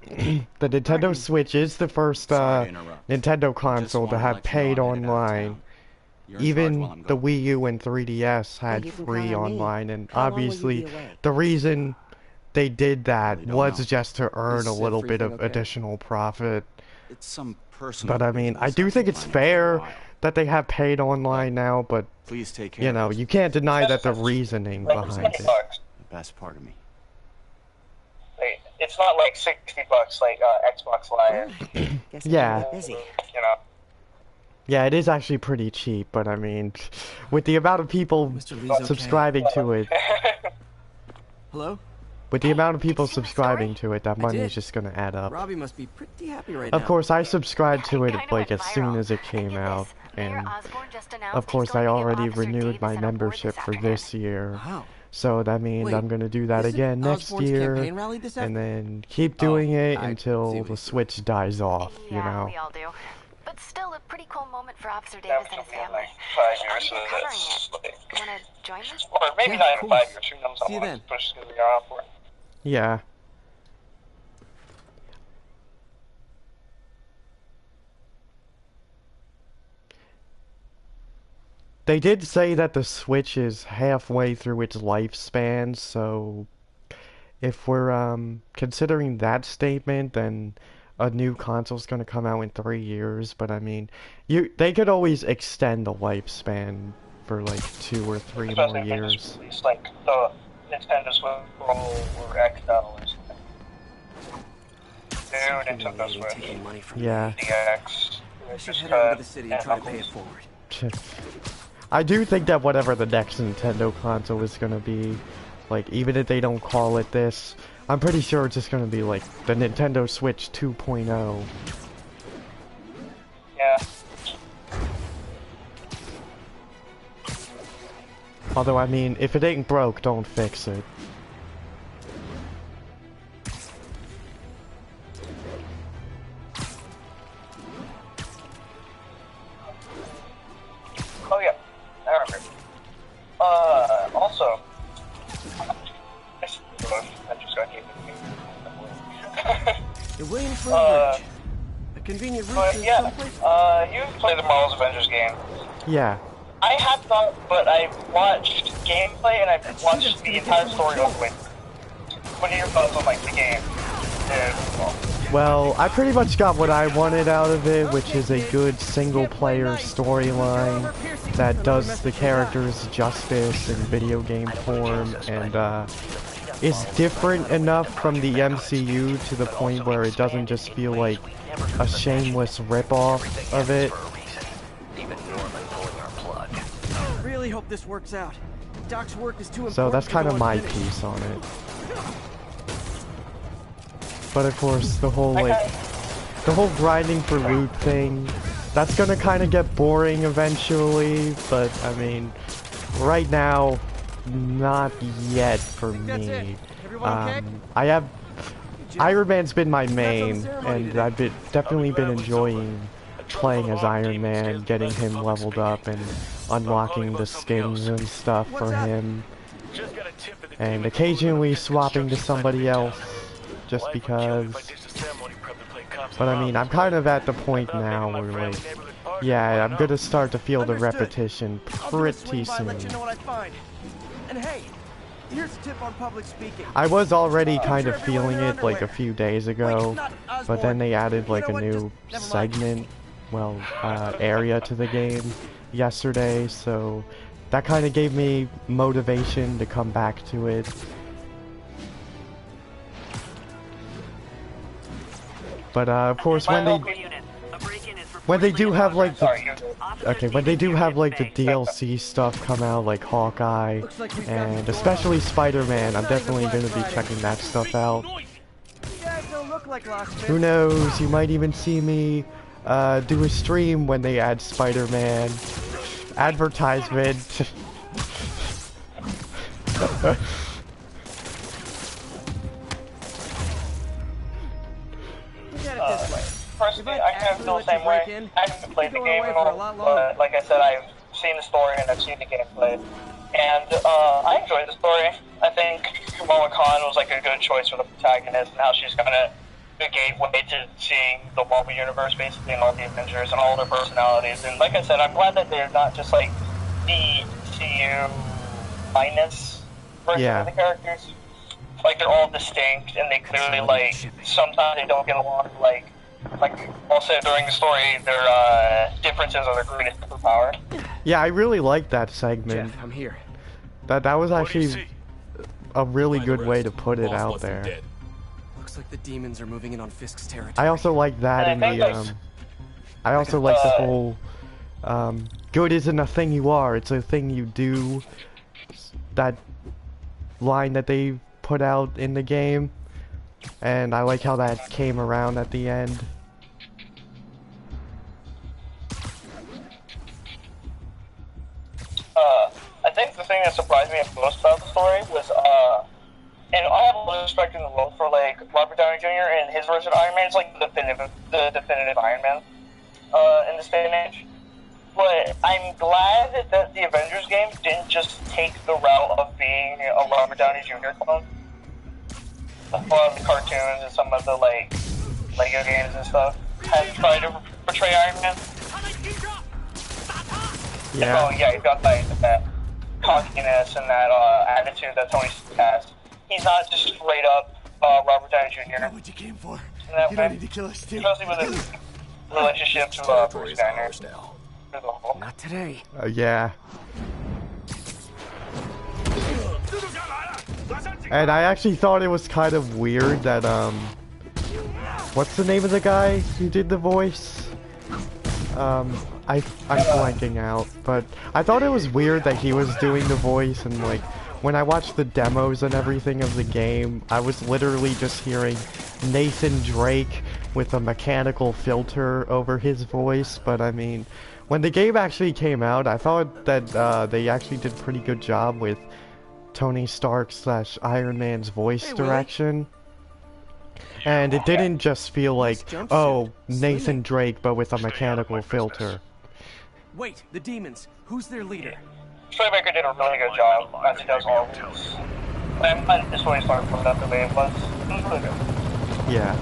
the Nintendo Switch is the first Nintendo console to have paid online. Even the Wii U and 3DS had free online, and obviously the reason they did that was just to earn a little bit of additional profit. It's some personal. But I mean, I do think it's fair that they have paid online now, but please take care, you know, you can't deny that the reasoning behind it. The best part of me. Wait, it's not like $60 like Xbox Live. Yeah. You know. Yeah, it is actually pretty cheap, but I mean, with the amount of people subscribing to it. Hello? With the amount of people subscribing to it, that money is just gonna add up. Robbie must be pretty happy right now. Of course, I subscribed to it like as soon as it came out, and of course I already renewed my membership for this year. So that means I'm gonna do that again next year, and then keep doing it until the Switch dies off, you know. We all do. But still a pretty cool moment for Officer Davis and his family. 5 years, so Covering that's it. like, Wanna join us? or maybe not even 5 years. Who knows how See you long then. this push is gonna be around for. Yeah. They did say that the Switch is halfway through its lifespan, so if we're considering that statement, then a new console's gonna come out in 3 years, but I mean, they could always extend the lifespan for like 2 or 3 more years. Release, like the Nintendo Switch Pro or XL or something. Dude, Nintendo Switch. Yeah. DX. I should head over to the city and try to pay it forward. I do think that whatever the next Nintendo console is gonna be, like, even if they don't call it this, I'm pretty sure it's just gonna be like the Nintendo Switch 2.0. Yeah. Although, I mean, if it ain't broke, don't fix it. Oh yeah, I remember. Also, I just got hit. You're waiting for a bridge. A convenient route to yeah, someplace? you played the Marvel's Avengers game. Yeah. I have not, but I've watched gameplay and I've watched the entire story over with. What are your thoughts on, like, the game? Well, I pretty much got what I wanted out of it, which is a good single-player storyline that does the characters justice in video game form, and is different enough from the MCU to the point where it doesn't just feel like a shameless ripoff of it. I really hope this works out. Doc's work is too important. So that's kind of my piece on it. But of course, the whole grinding for loot thing that's gonna kind of get boring eventually, but I mean, right now, not yet for me. I have Iron Man's been my main, and I've definitely been enjoying playing as Iron Man, getting him leveled up and unlocking the skins and stuff for him, and occasionally swapping to somebody else just because. But I mean, I'm kind of at the point now where, like, yeah, I'm gonna start to feel the repetition pretty soon. And hey, here's a tip on public speaking. I was already kind of feeling it like a few days ago, but then they added like a new segment, well, area to the game yesterday, so that kind of gave me motivation to come back to it. But of course, when they do have like the when they do have like the DLC stuff come out, like Hawkeye and especially Spider-Man, I'm definitely going to be checking that stuff out. Who knows? You might even see me do a stream when they add Spider-Man advertisement. Personally, I kind of feel the same way. I haven't played the game at all, but like I said, I've seen the story and I've seen the gameplay. And I enjoyed the story. I think Kamala Khan was like a good choice for the protagonist and how she's kind of the gateway to seeing the Marvel Universe basically and all the Avengers and all their personalities. And like I said, I'm glad that they're not just like the CU minus version of the characters. Like they're all distinct and they clearly like sometimes they don't get along. Like also during the story, their differences are their greatest superpower. Yeah, I really liked that segment. Jeff, I'm here. That was actually a really good way to put it out there. Looks like the demons are moving in on Fisk's territory. I also like that in the I also like the whole good isn't a thing you are, it's a thing you do. That line that they put out in the game, and I like how that came around at the end. I think the thing that surprised me most about the story was, and I have a lot of respect in the world for like Robert Downey Jr. and his version of Iron Man. It's like the definitive Iron Man in this day and age. But I'm glad that the Avengers game didn't just take the route of being a Robert Downey Jr. clone. A lot of the cartoons and some of the like Lego games and stuff have tried to portray Iron Man. Yeah. So yeah, he's got like that cockiness and that attitude that Tony has. He's not just straight up Robert Downey Jr. You know what you came for. You don't need to kill us too. Especially with his relationship to Bruce Banner. Not today. Yeah. And I actually thought it was kind of weird that what's the name of the guy who did the voice? I'm blanking out, but I thought it was weird that he was doing the voice, and like when I watched the demos and everything of the game, I was literally just hearing Nathan Drake with a mechanical filter over his voice. But I mean, when the game actually came out, I thought that they actually did a pretty good job with Tony Stark / Iron Man's voice direction. And it didn't just feel like, oh, Nathan Drake, but with a mechanical filter. Wait, the demons. Who's their leader? Storymaker did a really good job, as he does always. I'm glad the story started put up the way it was. It was really good. Yeah.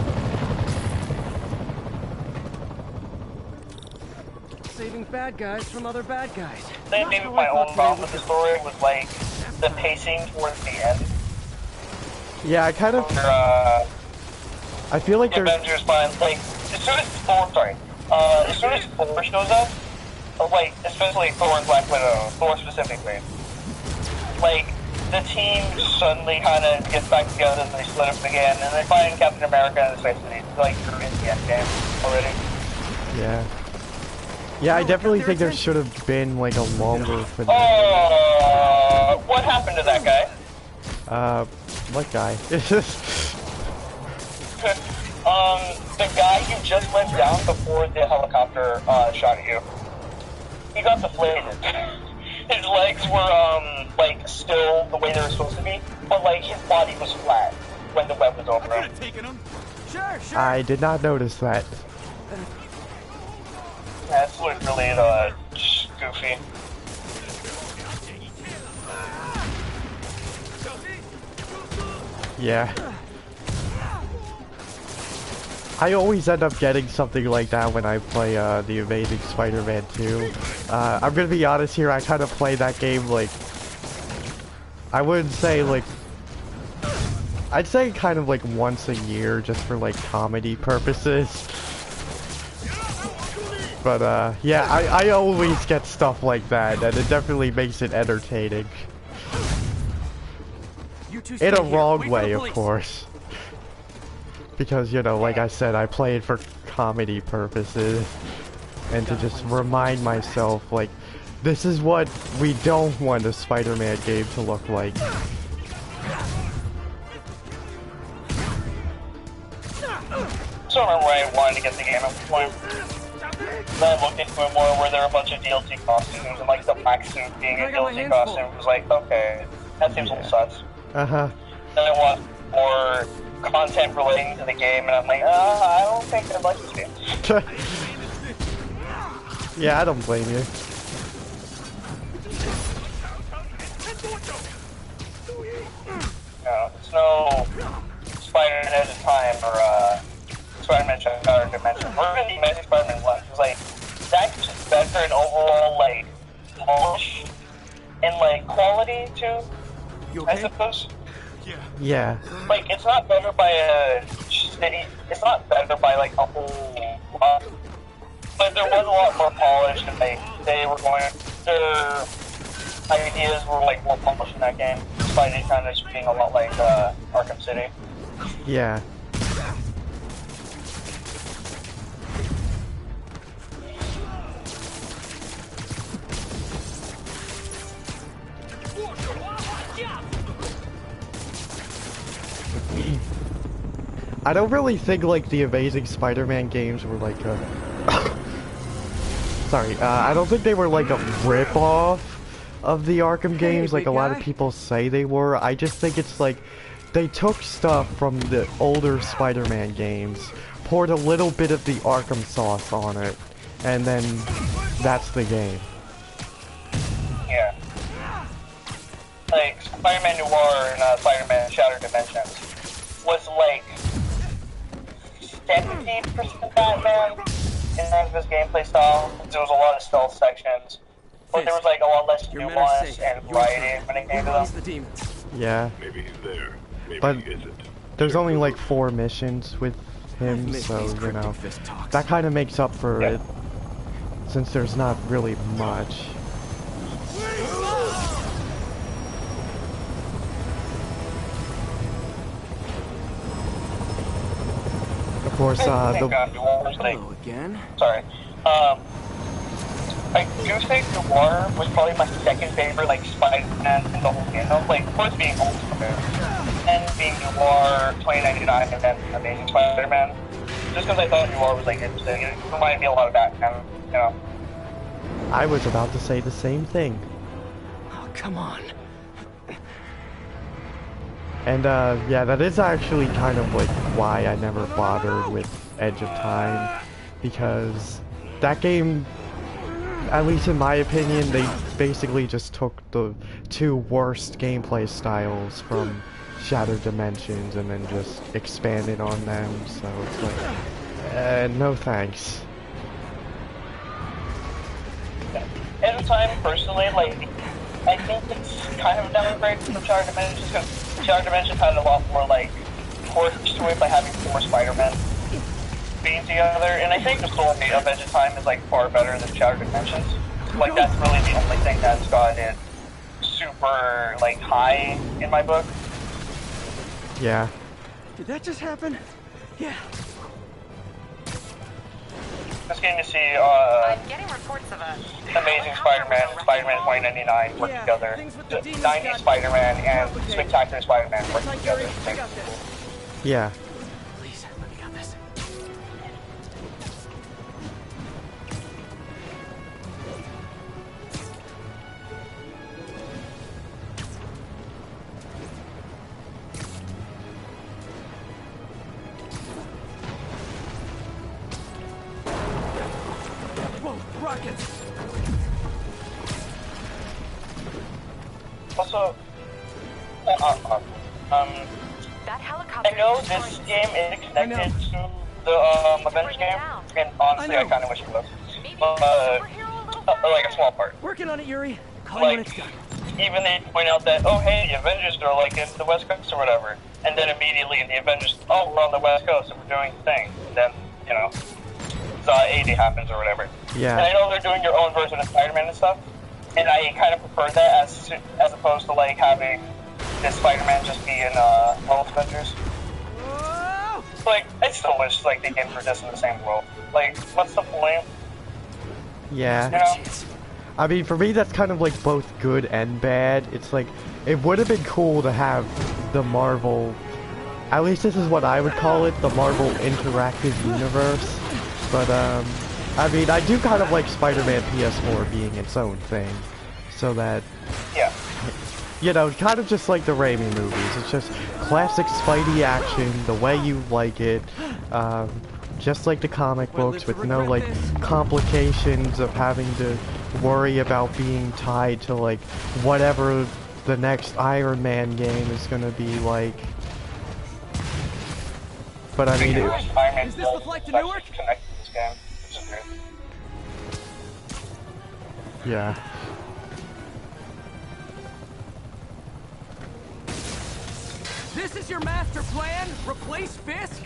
Saving bad guys from other bad guys. I think maybe my own problem with the story was like the pacing towards the end. Yeah, I kind of. I feel like the Avengers find like as soon as Thor shows up, like especially Thor and Black Widow, Thor specifically, like the team suddenly kind of gets back together and they split up again, and they find Captain America and it's basically like they're in the end game already. Yeah. Yeah, I definitely think there should have been like a longer for that. What happened to that guy? What guy? the guy you just went down before the helicopter shot at you. He got deflated. His legs were like still the way they were supposed to be, but like his body was flat when the web was over him. Sure. I did not notice that. That's literally goofy. Yeah. I always end up getting something like that when I play The Amazing Spider-Man 2. I'm gonna be honest here, I kind of play that game like... I wouldn't say like... I'd say kind of like once a year just for like comedy purposes. But yeah, I always get stuff like that and it definitely makes it entertaining. In a wrong way, of course. Because, you know, like I said, I play it for comedy purposes. And to just remind myself, like, this is what we don't want a Spider-Man game to look like. So I remember I wanted to get the game at one point. Then I looked into it more where there were a bunch of DLC costumes and like the black suit being a DLC costume. It was like, okay, that seems a little sus. Uh-huh. Then I want more content relating to the game, and I'm like, I don't think I'd like this game. Yeah, I don't blame you. No, it's no Spider-Man at a time or Spider-Man Shattered Dimension. Or even the Amazing Spider-Man 1. It's like, that's just better in overall, like, polish and, like, quality, too, I suppose. Yeah. Like, it's not better by a city, it's not better by, like, a whole lot. But there was a lot more polish, and they were going, their ideas were, like, more polished in that game, despite it kind of just being a lot like, Arkham City. Yeah. I don't really think like the Amazing Spider-Man games were like a sorry, I don't think they were like a rip-off of the Arkham games like a lot of people say they were. I just think it's like they took stuff from the older Spider-Man games, poured a little bit of the Arkham sauce on it, and then that's the game. Yeah. Like, Spider-Man Noir and Spider-Man Shattered Dimensions was like 70% Batman in terms of his gameplay style. There was a lot of stealth sections, but there was like a lot less nuance and variety when it came to them. Yeah. Maybe he's there. Maybe but he isn't. There's only like 4 missions with him, so you know that kind of makes up for it, since there's not really much. Of course, Hello again. Sorry. I do think Noir was probably my second favorite, like, Spider-Man in the whole game. Like, of course being Ultimate, and being Noir 2099, and then Amazing Spider-Man. Just because I thought Noir was, like, interesting. It reminded me a lot of Batman, you know. I was about to say the same thing. Oh, come on. And, yeah, that is actually kind of, like, why I never bothered with Edge of Time. Because that game, at least in my opinion, they basically just took the 2 worst gameplay styles from Shattered Dimensions and then just expanded on them, so it's like, no thanks. Edge of Time, personally, like, I think it's kind of a downgrade from Shattered Dimensions, because Shattered Dimensions had a lot more, like, quirks to it by having 4 Spider-Men being together, and I think the story of Edge of Time is, like, far better than Shattered Dimensions. Like, that's really the only thing that's got it super, like, high in my book. Yeah. Did that just happen? Yeah. This game you see, I'm getting reports of a Amazing Spider-Man and Spider-Man 2099 work together. 90s Spider-Man and Spectacular Spider-Man work together. Yeah. Please, let me got this. rockets. Also, that helicopter I know this game is connected to the Avengers game, and honestly, I kind of wish it was. Like a small part. Working on it, Yuri. Call you when it's done. Even they point out that, oh hey, the Avengers are like in the West Coast or whatever, and then immediately the Avengers, oh we're on the West Coast and we're doing the thing, and then, you know, AD happens or whatever. Yeah. And I know they're doing their own version of Spider-Man and stuff, and I kind of prefer that as opposed to like having this Spider-Man just be in both Avengers. Like, I still wish like they came for this in the same world. Like, what's the point? Yeah. You know? I mean, for me, that's kind of like both good and bad. It's like, it would have been cool to have the Marvel, at least this is what I would call it, the Marvel Interactive Universe. But, I mean, I do kind of like Spider-Man PS4 being its own thing. So that, yeah, you know, kind of just like the Raimi movies. It's just classic Spidey action, the way you like it. Just like the comic books, with no, like, complications of having to worry about being tied to, like, whatever the next Iron Man game is gonna be like. But I mean, is this the flight to Newark? Yeah. This is your master plan? Replace Fisk?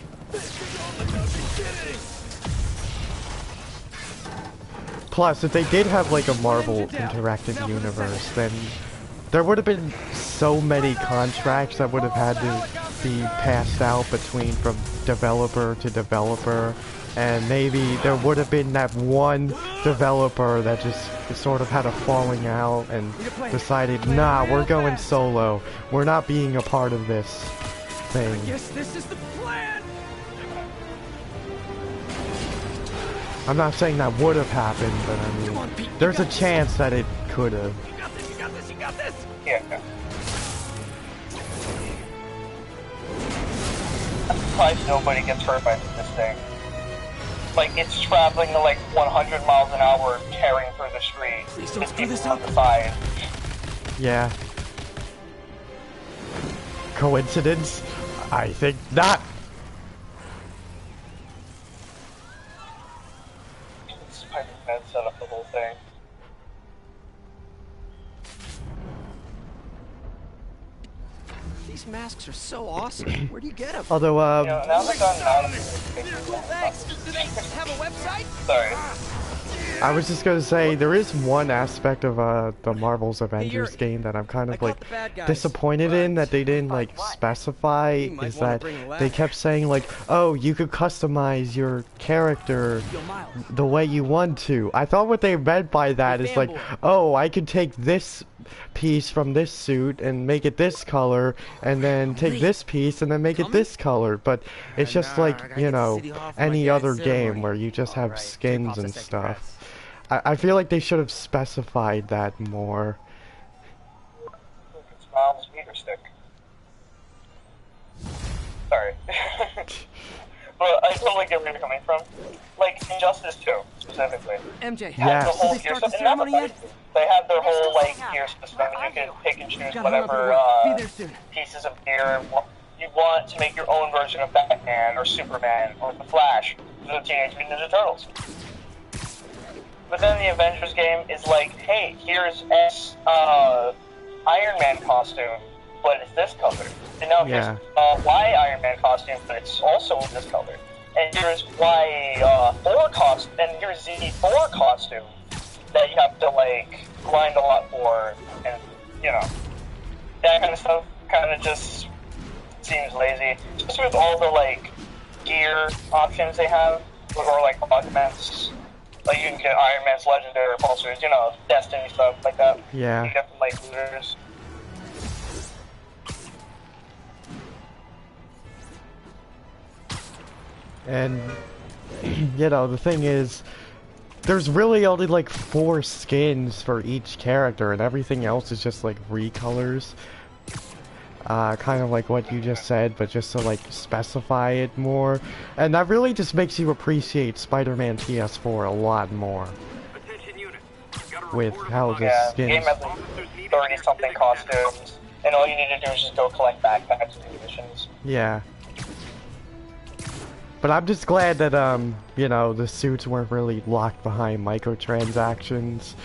Plus, if they did have like a Marvel Interactive Universe, then there would have been so many contracts that would have had to be passed out between from developer to developer, and maybe there would have been that one developer that just sort of had a falling out and decided, nah, we're going solo. We're not being a part of this thing. I guess this is the plan. I'm not saying that would have happened, but I mean, there's a chance that it could have. You got this, you got this, you got this! Yeah. I'm surprised nobody gets hurt by this thing. Like, it's traveling at like 100 miles an hour, tearing through the street. Please don't screw this up. On the side. Yeah. Coincidence? I think not. Spider-Man set up the whole thing. These masks are so awesome. Where do you get them? Although, you know, now they're done now. Thanks. Do they have a website? Sorry. I was just gonna say, there is one aspect of the Marvel's Avengers game that I'm kind of like disappointed in that they didn't like specify, is that they kept saying like, oh, you could customize your character the way you want to. I thought what they meant by that is like, oh, I could take this piece from this suit and make it this color, and then take this piece and then make it this color, but it's just like, you know, any other game where you just have skins and stuff. I feel like they should have specified that more. It's Miles' meter stick. Sorry. But I totally get where you're coming from. Like, Injustice 2, specifically. MJ, yes. The whole gear system. They have their whole, like, gear system, and you can pick and choose whatever pieces of gear you want to make your own version of Batman, or Superman, or The Flash, or the Teenage Mutant Ninja Turtles. But then the Avengers game is like, hey, here's X Iron Man costume, but it's this color. And now here's Y Iron Man costume, but it's also this color. And here's Y Thor costume, and here's Z Thor costume that you have to like grind a lot for, and you know, that kind of stuff kind of just seems lazy. Just with all the like gear options they have, or like augments. Like, you can get Iron Man's legendary pulsers, you know, Destiny stuff like that. Yeah. You get from, like, looters. And, you know, the thing is, there's really only, like, 4 skins for each character, and everything else is just, like, recolors. Kind of like what you just said, but just to like specify it more. And that really just makes you appreciate Spider-Man PS4 a lot more. Attention with how the skins. Game has like 30-something costumes, and all you need to do is just go collect backpacks and do missions. Yeah. But I'm just glad that, you know, the suits weren't really locked behind microtransactions.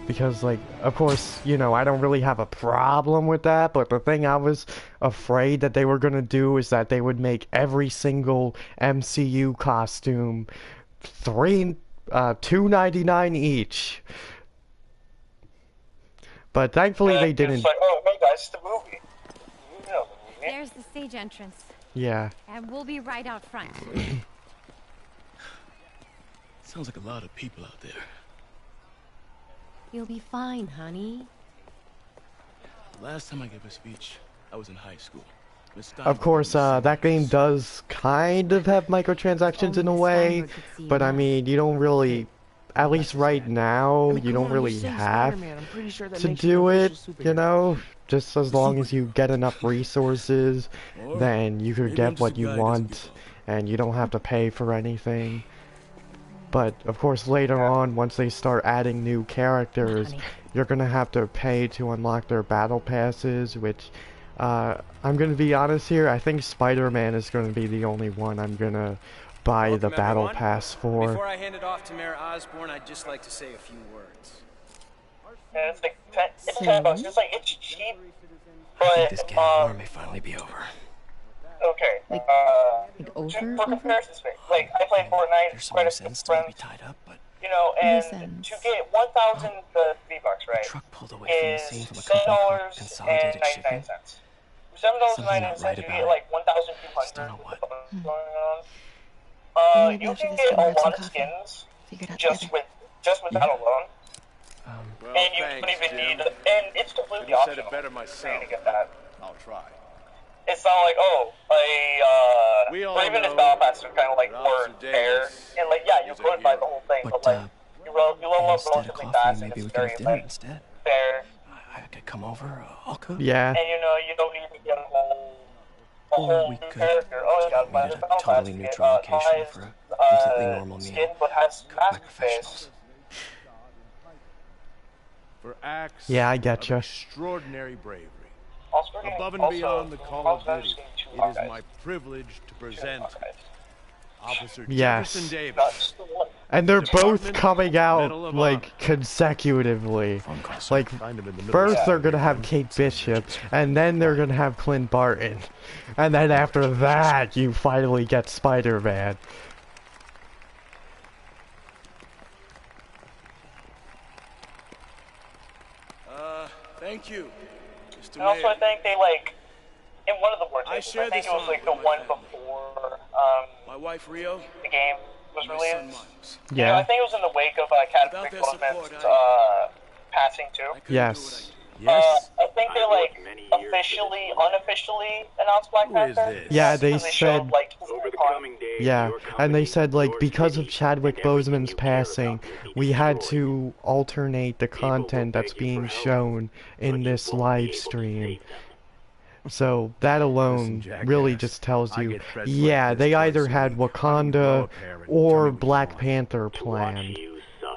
Because, like, of course, you know, I don't really have a problem with that, but the thing I was afraid that they were gonna do is that they would make every single MCU costume $2.99 each. But thankfully they didn't. It's like, oh, hey guys, it's the movie. You know the movie. There's the stage entrance. Yeah. And we'll be right out front. Sounds like a lot of people out there. You'll be fine, honey. The last time I gave a speech, I was in high school. Of course, that game does kind of have microtransactions in a way, but I mean, you don't really, at least right now, you don't really have to do it, you know? Just as long as you get enough resources, then you could get what you want, and you don't have to pay for anything. But, of course, later on, once they start adding new characters, you're gonna have to pay to unlock their battle passes, which, I'm gonna be honest here, I think Spider-Man is gonna be the only one I'm gonna buy the battle pass for. Before I hand it off to Mayor Osborn, I'd just like to say a few words. Yeah, it's like it's $10. It's like it's cheap, but I think this game war may finally be over. Okay. over? For comparison's sake, like I played Fortnite, quite a few friends, tied up, but you know, and to get 1,000 V-Bucks, right, truck pulled away from the scene from a $7.99. $7.99, you get like 1,200 you can get a lot of skins just with that alone. And you don't even need, and it's completely optional for you to get that. I'll try. It's not like, oh, or even his battle passes are kind of like more fair, and like, yeah, you could buy the whole thing, but like, you level up relatively fast, and it's very like fair. I could come over, I'll cook. Yeah. And you know, you don't need to get a whole new character. Oh, you gotta buy the battle pass to get completely normal skin, but has mask face. For acts yeah, I get you. Extraordinary bravery. Above and beyond the call of duty, it is my privilege to present Officer Jefferson Davis. And they're both coming out, like, consecutively. Like, first they're gonna have Kate Bishop, and then they're gonna have Clint Barton. And then after that, you finally get Spider-Man. Thank you. And also, I think they, like, in one of the board tables, I think it was, like, the one before, my wife, Rio, the game was released. Yeah. You know, I think it was in the wake of, Catherine Boseman's, passing, too. Yes. I think they, like, unofficially announced Black Panther. Yeah, they said, showed, like, yeah, and they said, like, because of Chadwick Boseman's passing, we had to alternate the content that's being shown in this live stream. So that alone really just tells you, yeah, they either had Wakanda or Black Panther planned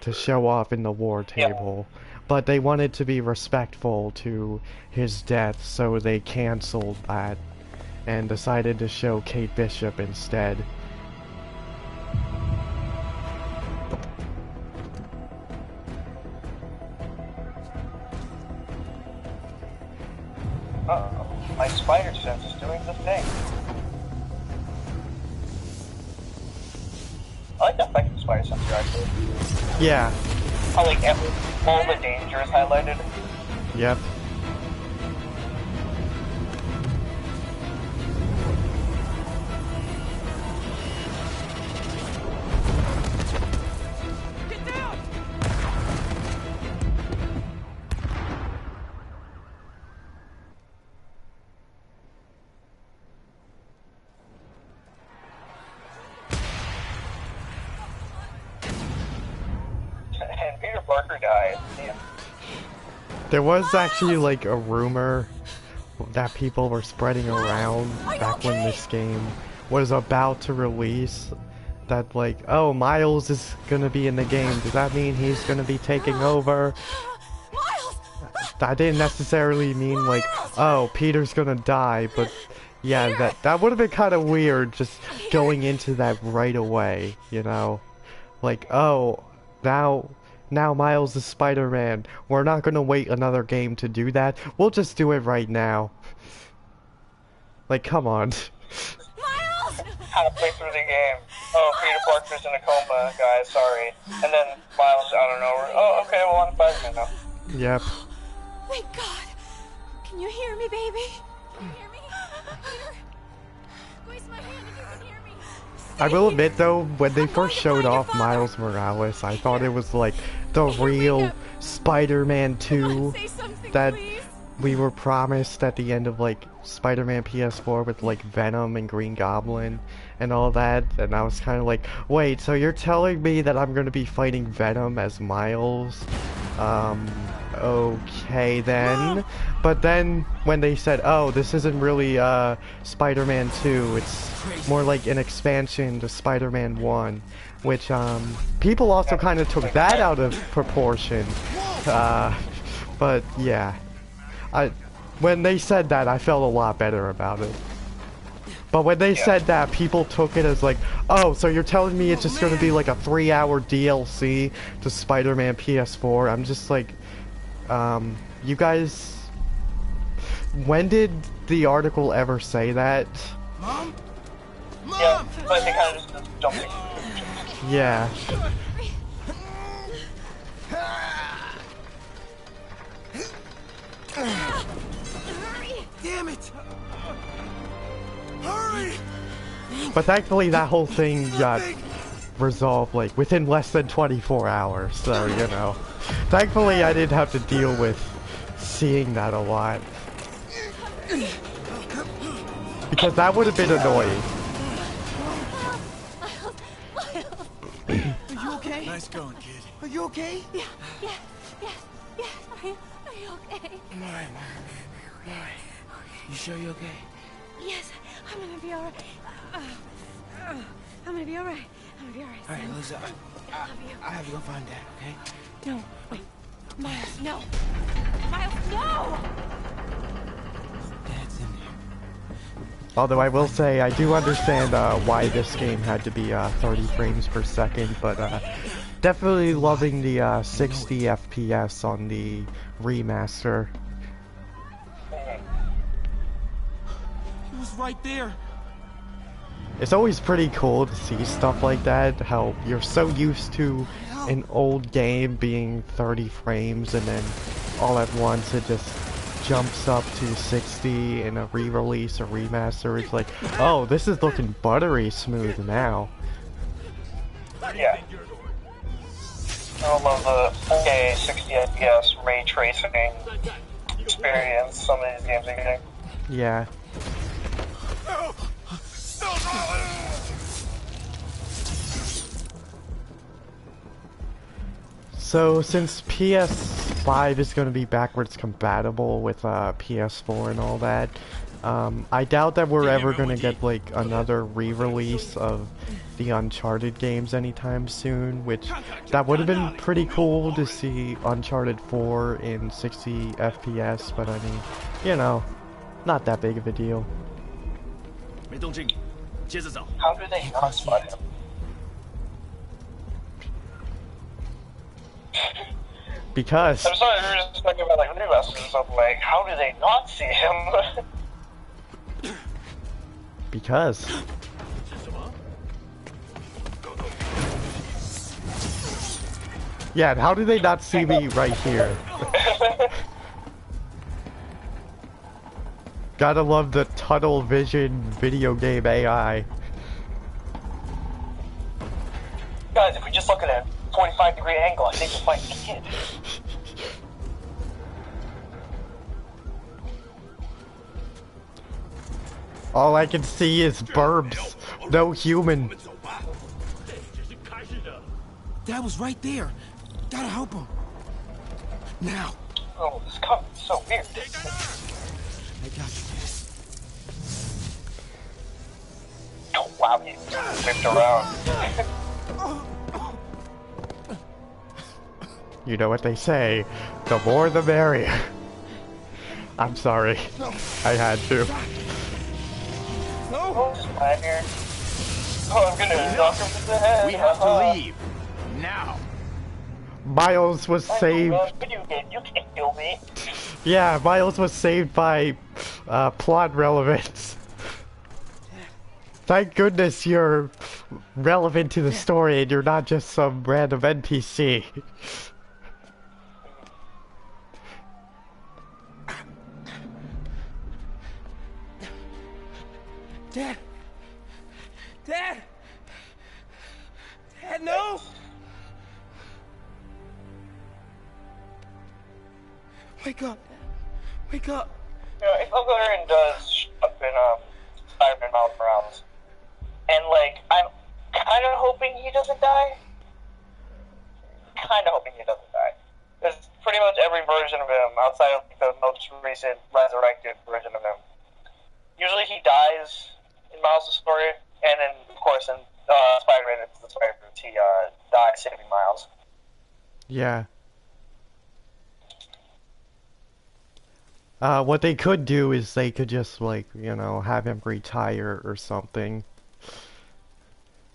to show off in the war table. But they wanted to be respectful to his death, so they canceled that and decided to show Kate Bishop instead. Uh-oh, my spider sense is doing the thing. I like that effect of spider sense here, actually. Yeah. I like all the danger is highlighted. Yep. Get down! And Peter Parker died. Damn. There was actually like a rumor that people were spreading around back when this game was about to release, that like, oh, Miles is gonna be in the game. Does that mean he's gonna be taking over? I didn't necessarily mean like, oh, Peter's gonna die, but yeah, that would have been kind of weird just going into that right away, you know? Like, oh, now Miles is Spider-Man. We're not gonna wait another game to do that. We'll just do it right now. Like, come on. Halfway through the game, oh, Peter Parker's in a coma, guys, sorry. And then Miles, I don't know, oh, okay, well, I'm Spider-Man now. Yep. Thank God. Can you hear me, baby? Can you hear me? Peter? Squeeze my hand if you can hear me. I will admit though, when they first showed off Miles Morales, I thought it was like the real Spider-Man 2 that we were promised at the end of like Spider-Man PS4 with like Venom and Green Goblin and all that, and I was kind of like, wait, so you're telling me that I'm going to be fighting Venom as Miles? Okay then. But then when they said, oh, this isn't really Spider-Man 2, it's more like an expansion to Spider-Man 1, which people also kind of took that out of proportion. But yeah, when they said that, I felt a lot better about it. But when they said that, people took it as like, oh, so you're telling me it's just going to be like a 3-hour DLC to Spider-Man PS4? I'm just like, you guys, when did the article ever say that? Mom? Yeah, but they kind of just jumped in. Yeah. Damn it! Hurry! But thankfully that whole thing got resolved like within less than 24 hours, so you know. Thankfully I didn't have to deal with seeing that a lot. Because that would have been annoying. Are you okay? Nice going, kid. Are you okay? Yeah. Are you okay? I'm alright, Mom. I'm alright. You sure you're okay? Yes, I'm gonna be alright. I'm gonna be alright. Alright, Elisa, I have to go find Dad, okay? No, wait. Miles, no. Miles, no! Dad's in there. Although I will say, I do understand why this game had to be 30 frames per second, but definitely loving the 60 FPS on the remaster. He was right there. It's always pretty cool to see stuff like that, how you're so used to an old game being 30 frames and then all at once it just jumps up to 60 in a re-release or remaster. It's like, oh, this is looking buttery smooth now. Yeah. I love the 4K 60 FPS ray tracing experience some of these games are getting. Yeah. So since PS5 is going to be backwards compatible with PS4 and all that, I doubt that we're ever going to get like another re-release of the Uncharted games anytime soon, which that would have been pretty cool to see Uncharted 4 in 60 FPS, but I mean, you know, not that big of a deal. How do they not spot him? Because I'm sorry, we were just talking about like remastered and stuff, like, how do they not see him? Because yeah, and how do they not see me right here? Gotta love the tunnel vision video game AI. Guys, if we just look at a 45-degree angle, I think we'll find the kid. All I can see is burbs, no human. Dad was right there. Gotta help him. Now. Oh, this cup is so weird. I got you, kid. Oh, wow. wow, he whipped around. You know what they say, the more the merrier. I'm sorry. I had to. No! Here. Oh, I'm gonna knock him in the head. We have to leave. Now. Miles was saved. You can't kill me. Yeah, Miles was saved by plot relevance. Thank goodness you're relevant to the story and you're not just some random NPC. Dad! Dad! Dad, no! Wake up. Wake up. You know, if Uncle Aaron does up in Spider-Man Miles Morales, and like, I'm kind of hoping he doesn't die. Kind of hoping he doesn't die. Because pretty much every version of him, outside of the most recent resurrected version of him, usually he dies in Miles' story, and then, of course, in Spider-Man Into the Spider-Verse, he dies saving Miles. Yeah. What they could do is they could just, like, you know, have him retire or something.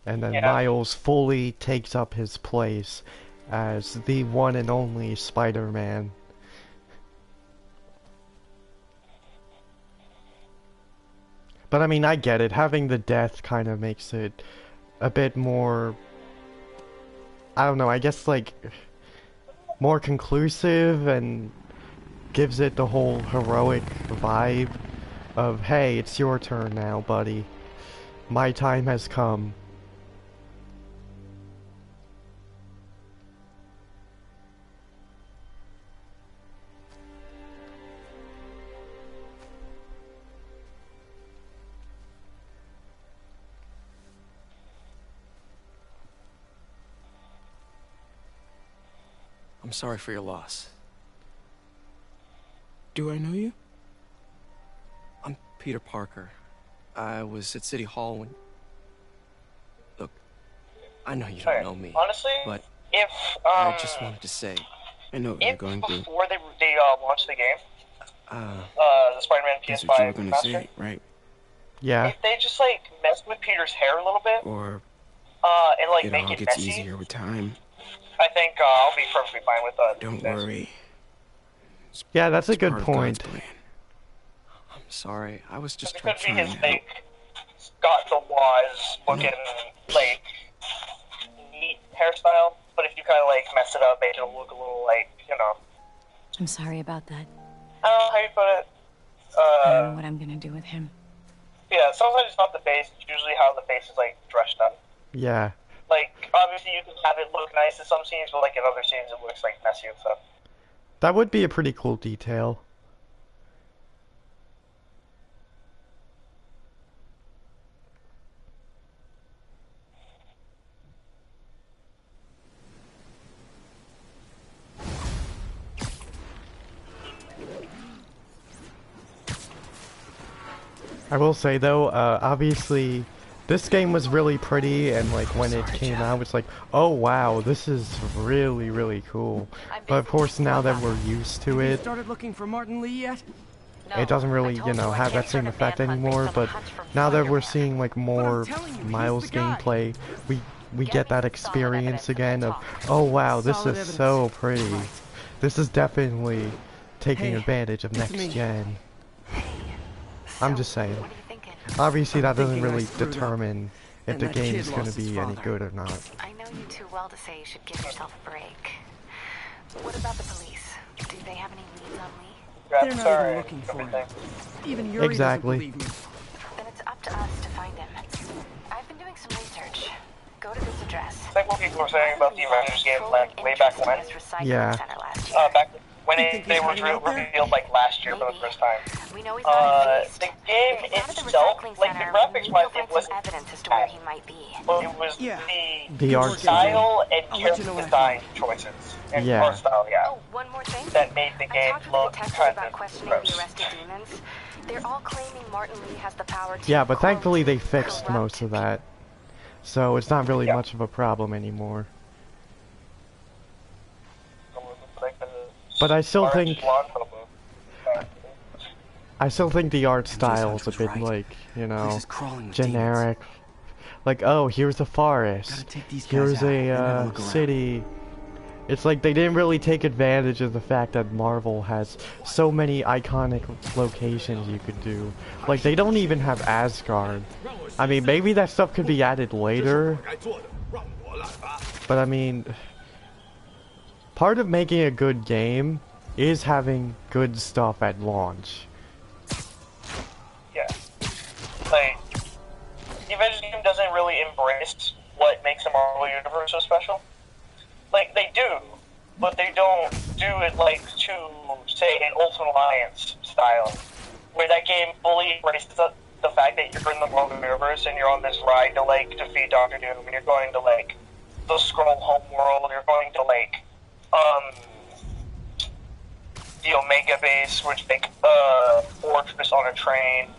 And then Miles fully takes up his place as the one and only Spider-Man. But I mean, I get it. Having the death kind of makes it a bit more... I don't know, I guess, like, more conclusive and gives it the whole heroic vibe of, hey, it's your turn now, buddy. My time has come. I'm sorry for your loss. Do I know you? I'm Peter Parker. I was at City Hall when... Look, I know you don't know me. Honestly, but if I just wanted to say... I know what you're going through. Before they launched the game, the Spider-Man PS4 That's what you were going to say, right? Yeah. If they just, like, messed with Peter's hair a little bit, or and, like, it make all it gets messy, easier with time. I think I'll be perfectly fine with that. Don't worry. Yeah, that's a good point. I'm sorry. I was just it trying could be his to fake Scott the Wise looking, like, neat hairstyle, but if you kind of, like, mess it up, make it look a little, like, you know. I'm sorry about that. I don't know how you put it. I don't know what I'm gonna do with him. Yeah, sometimes it's not the face, it's usually how the face is, like, dressed up. Yeah. Like, obviously you can have it look nice in some scenes, but, like, in other scenes it looks, like, messy and stuff. That would be a pretty cool detail. I will say though, obviously, this game was really pretty, and like when it came out, it's like, oh wow, this is really, really cool. But of course, now that we're used to it, started looking for Martin Lee yet? it doesn't really, you know, have that same effect anymore. But now that we're seeing like more Miles gameplay, we get that experience again of, oh wow, this is so pretty. This is definitely taking advantage of next gen. I'm just saying. Obviously, that doesn't really determine if the game is going to be any good or not. I know you too well to say you should give yourself a break. What about the police? Do they have any leads on Lee? They're not even looking for him. Even Yuri doesn't believe me. Then it's up to us to find him. I've been doing some research. Go to this address. It's like what people were saying about the Avengers game like way back when. Yeah. when they were revealed like last year for the first time. We know he's not The game itself, like the graphics wise, it was evidence as to where he might be. But it was The art style and character design choices. And art style, Oh, one more thing. that made the game look kind of questioning gross. the arrested demons. They're all claiming Martin Lee has the power to Yeah, but thankfully they fixed most of that. So it's not really much of a problem anymore. But I still think the art style is a bit like, you know, generic. Like, oh, here's a forest. Here's a city. It's like they didn't really take advantage of the fact that Marvel has so many iconic locations you could do. Like, they don't even have Asgard. I mean, maybe that stuff could be added later. But I mean, part of making a good game is having good stuff at launch. Yeah. Like, the Avengers game doesn't really embrace what makes the Marvel Universe so special. Like, they do, but they don't do it like to, say, an Ultimate Alliance style, where that game fully embraces the fact that you're in the Marvel Universe and you're on this ride to, like, defeat Doctor Doom, and you're going to, like, the Skrull homeworld, you're going to, like, the Omega base, which make fortress on a train.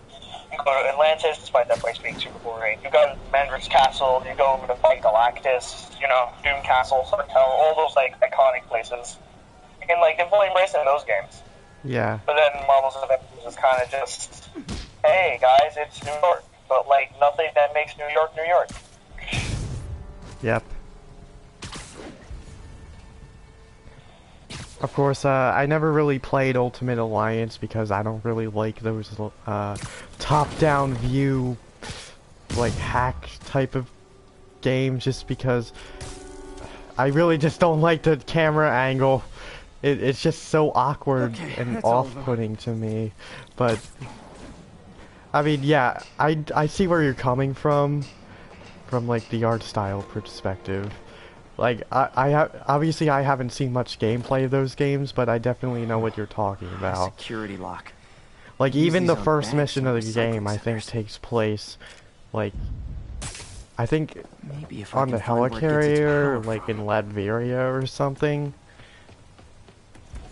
You go to Atlantis, despite that place being super boring. You go to Mandrake's Castle, you go over to fight Galactus, you know, Doom Castle, Hotel, all those, like, iconic places. And, like, they fully embrace it in those games. Yeah. But then Marvel's Avengers is kind of just, hey, guys, it's New York. But, like, nothing that makes New York, New York. Yep. Of course, I never really played Ultimate Alliance because I don't really like those top-down view, like, hack type of games, just because I really just don't like the camera angle. It's just so awkward and off-putting to me. But, I mean, yeah, I see where you're coming from like, the art style perspective. Like, obviously I haven't seen much gameplay of those games, but I definitely know what you're talking about. Security lock. Like, even the first mission of the game, I think, takes place, like, I think on the helicarrier, like in Latveria or something.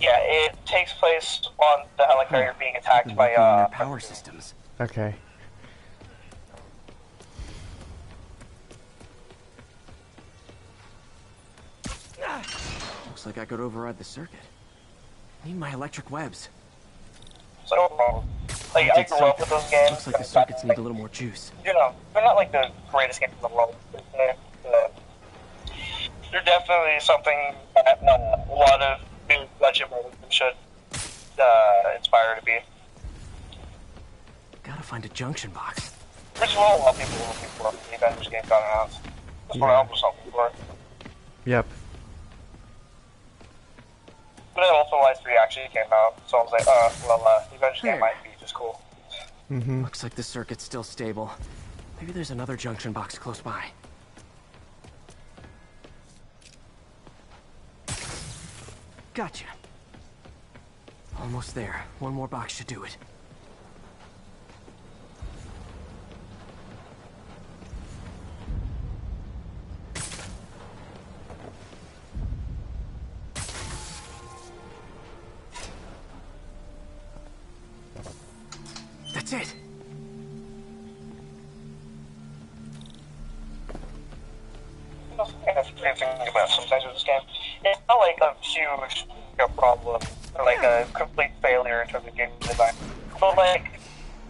Yeah, it takes place on the helicarrier being attacked by, power systems. Okay. Looks like I could override the circuit. Need my electric webs. So, like, I grew up with those games. Looks like the circuits need a little more juice. You know, they're not like the greatest games in the world. They're definitely something that a lot of new budget movies should inspire to be. Gotta find a junction box. Which is what a lot of people were looking for when the Avengers game got announced. That's what I was hoping for. Yep. But then Ultimate Alliance 3 actually came out, so I was like, the Avengers game might be just cool. Looks like the circuit's still stable. Maybe there's another junction box close by. Gotcha. Almost there. One more box should do it. That's it. That's the thing about sometimes with this game. It's not like a huge problem, or like a complete failure in terms of game design. But like,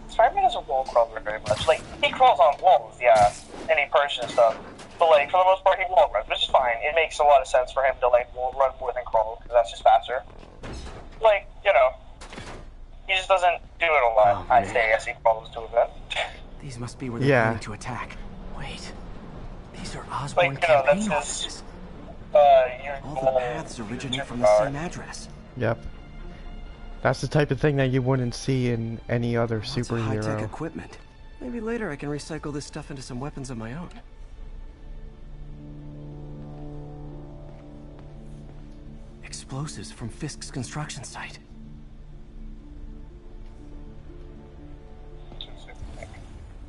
Spider-Man doesn't wall crawl very much. Like, he crawls on walls, yeah, and he perches and stuff. But like, for the most part, he wall runs, which is fine. It makes a lot of sense for him to like wall run more than crawl, because that's just faster. Like, you know, he just doesn't do it a lot. I'd say as he crawls to event. These must be where they're planning to attack. Wait. These are Osborn campaign offices. All the paths originate from the same address. Yep. That's the type of thing that you wouldn't see in any other superhero. High-tech equipment. Maybe later I can recycle this stuff into some weapons of my own. explosives from Fisk's construction site.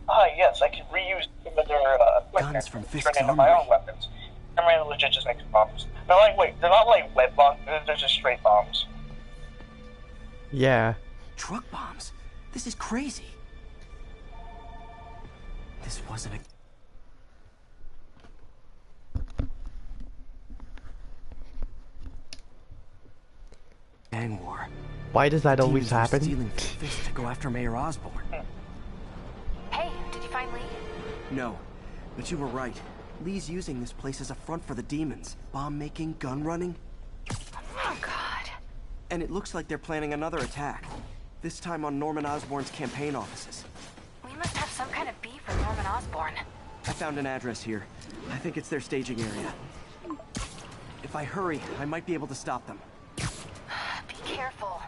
Ah, yes, I can reuse some of their Guns from Fisk's turn into my armory. own weapons. I mean, legit just makes bombs. They're like, wait, they're not like web bombs, they're just straight bombs. Yeah. Truck bombs? This is crazy. This wasn't a... gang war. Why does that always Demons were happen? stealing from Fisk to go after Mayor Osborn. Hey, did you find Lee? No, but you were right. Lee's using this place as a front for the demons. Bomb making, gun running. Oh, God. And it looks like they're planning another attack. This time on Norman Osborn's campaign offices. We must have some kind of beef with Norman Osborn. I found an address here. I think it's their staging area. If I hurry, I might be able to stop them. Be careful.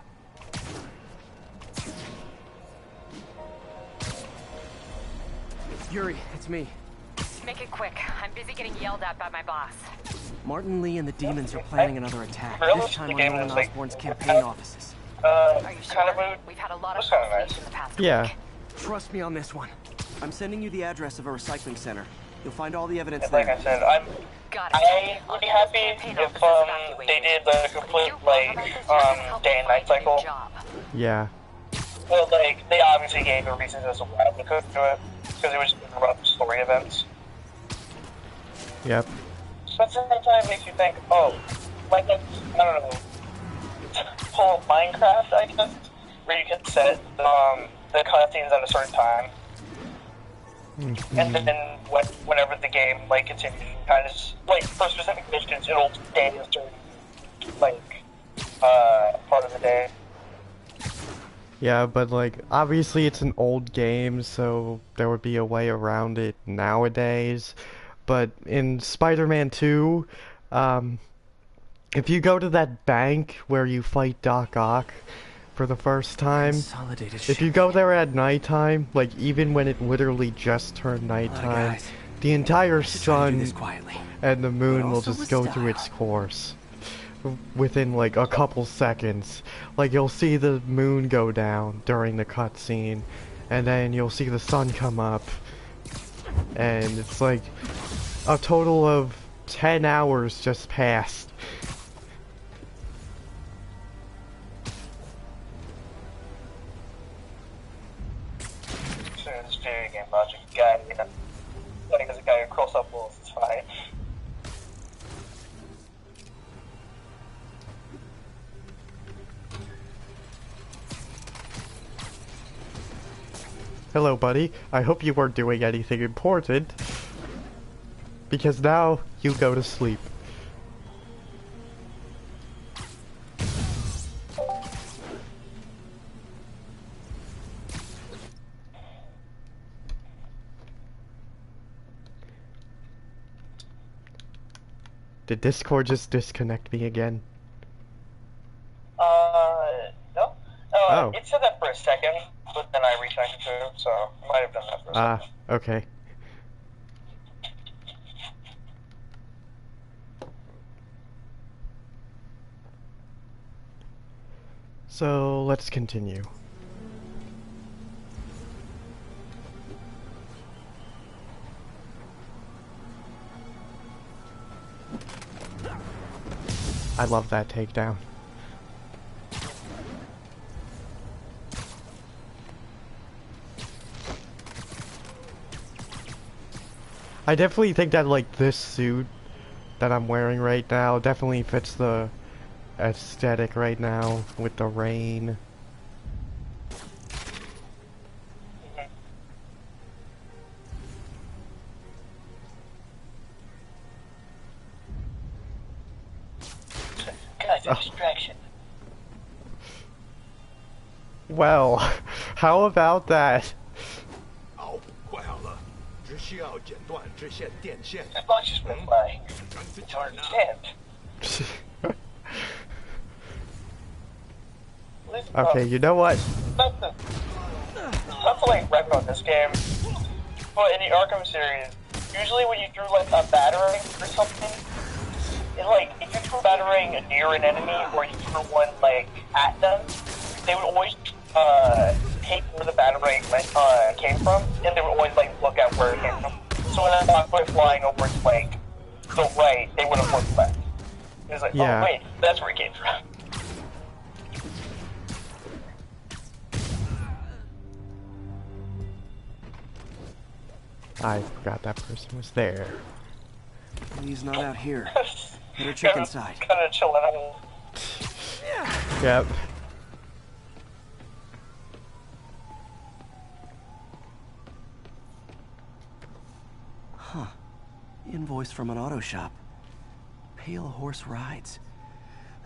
Yuri, it's me. Make it quick. I'm busy getting yelled at by my boss. Martin Lee and the demons are planning another attack. Really? This time The on game Norman is like- Osborn's campaign offices. Are you sure? Kind of mood. We've had a lot of Looks kinda calls nice. in the past Yeah. week. Trust me on this one. I'm sending you the address of a recycling center. You'll find all the evidence And like there. I said, I would be happy if they did the complete like day and night cycle. Yeah. Well, like they obviously gave a reason as to why they couldn't do it because it was about the story events. Yep. But at the same time, it makes you think, oh, like I don't know, pull Minecraft, I guess, where you can set the cutscenes at a certain time. And then whenever the game like continues, kind of like for specific missions, it'll stay a certain like part of the day. Yeah, but like obviously it's an old game, so there would be a way around it nowadays. But in Spider-Man 2, if you go to that bank where you fight Doc Ock for the first time, if you go there at nighttime, like even when it literally just turned nighttime, guys. the entire sun this quietly. and the moon will also just with go style. through its course within like a couple seconds. Like you'll see the moon go down during the cutscene, and then you'll see the sun come up, and it's like a total of 10 hours just passed. So this video game logic guy, you know, like as a guy who crawls up walls, it's fine. Hello, buddy. I hope you weren't doing anything important, because now you go to sleep. Did Discord just disconnect me again? No. Oh. It said that for a second, but then I reconnected to it, so I might have done that for a second. Okay. So, let's continue. I love that takedown. I definitely think that like this suit that I'm wearing right now definitely fits the aesthetic right now with the rain. Guys, a distraction. Well, how about that? 哦，怪好了，只需要剪断支线电线。 As long as you by, it's hard to stand. Okay, you know what? Not to like rep on this game, but in the Arkham series, usually when you threw like a battering or something, like, if you threw a batarang near an enemy, or you threw one, like, at them, they would always, take where the batarang, came from, and they would always, like, look at where it came from. So when that box went flying over to, like, the right, they would have looked left. It's like, yeah. Oh, wait, that's where it came from. I forgot that person was there. He's not out here. Better check inside. Kind of chilling out. Yep. Huh. Invoice from an auto shop. Pale Horse Rides.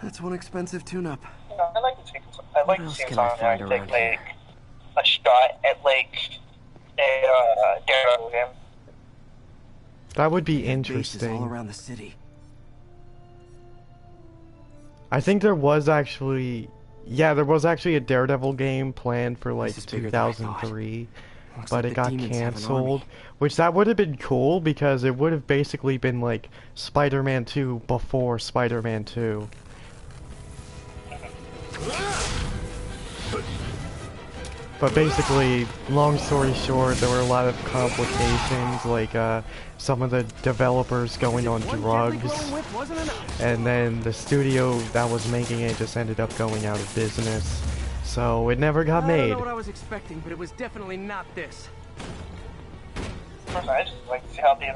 That's one expensive tune-up. I like to see something I take, like, a shot at, like, a Daredevil game. That would be Bases all interesting. around the city. I think there was actually, yeah, there was actually a Daredevil game planned for like 2003, but it got canceled. Which that would have been cool because it would have basically been like Spider-Man 2 before Spider-Man 2. But basically, long story short, there were a lot of complications, like some of the developers going on drugs, and then the studio that was making it just ended up going out of business, so it never got made. I don't know what I was expecting, but it was definitely not this. I just like to see how they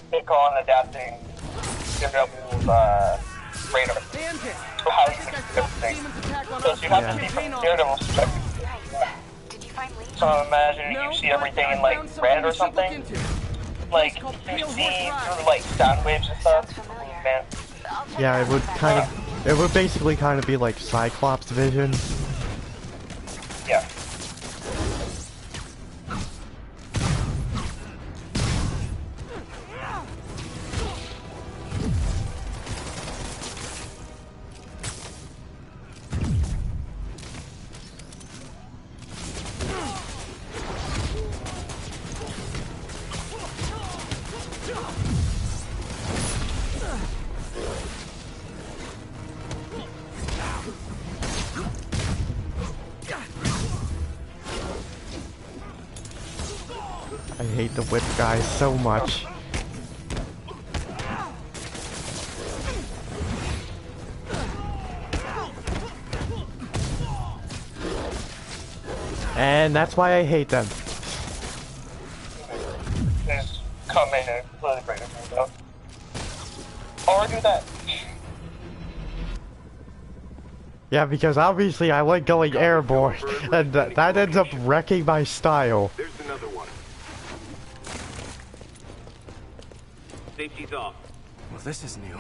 pick on adapting Daredevil's radar. So how you fix everything. Because you have to see from Daredevil's perspective. So I'm imagining you see everything in like red or something. Like you see through like sound waves and stuff. Man. Yeah, it would basically kind of be like Cyclops vision. Yeah. I hate the whip guys so much. And that's why I hate them. Just come in and completely break everything down. Or do that. Yeah, because obviously I like going airborne, and that ends up wrecking my style. There's another one. Safety's off. Well, this is new.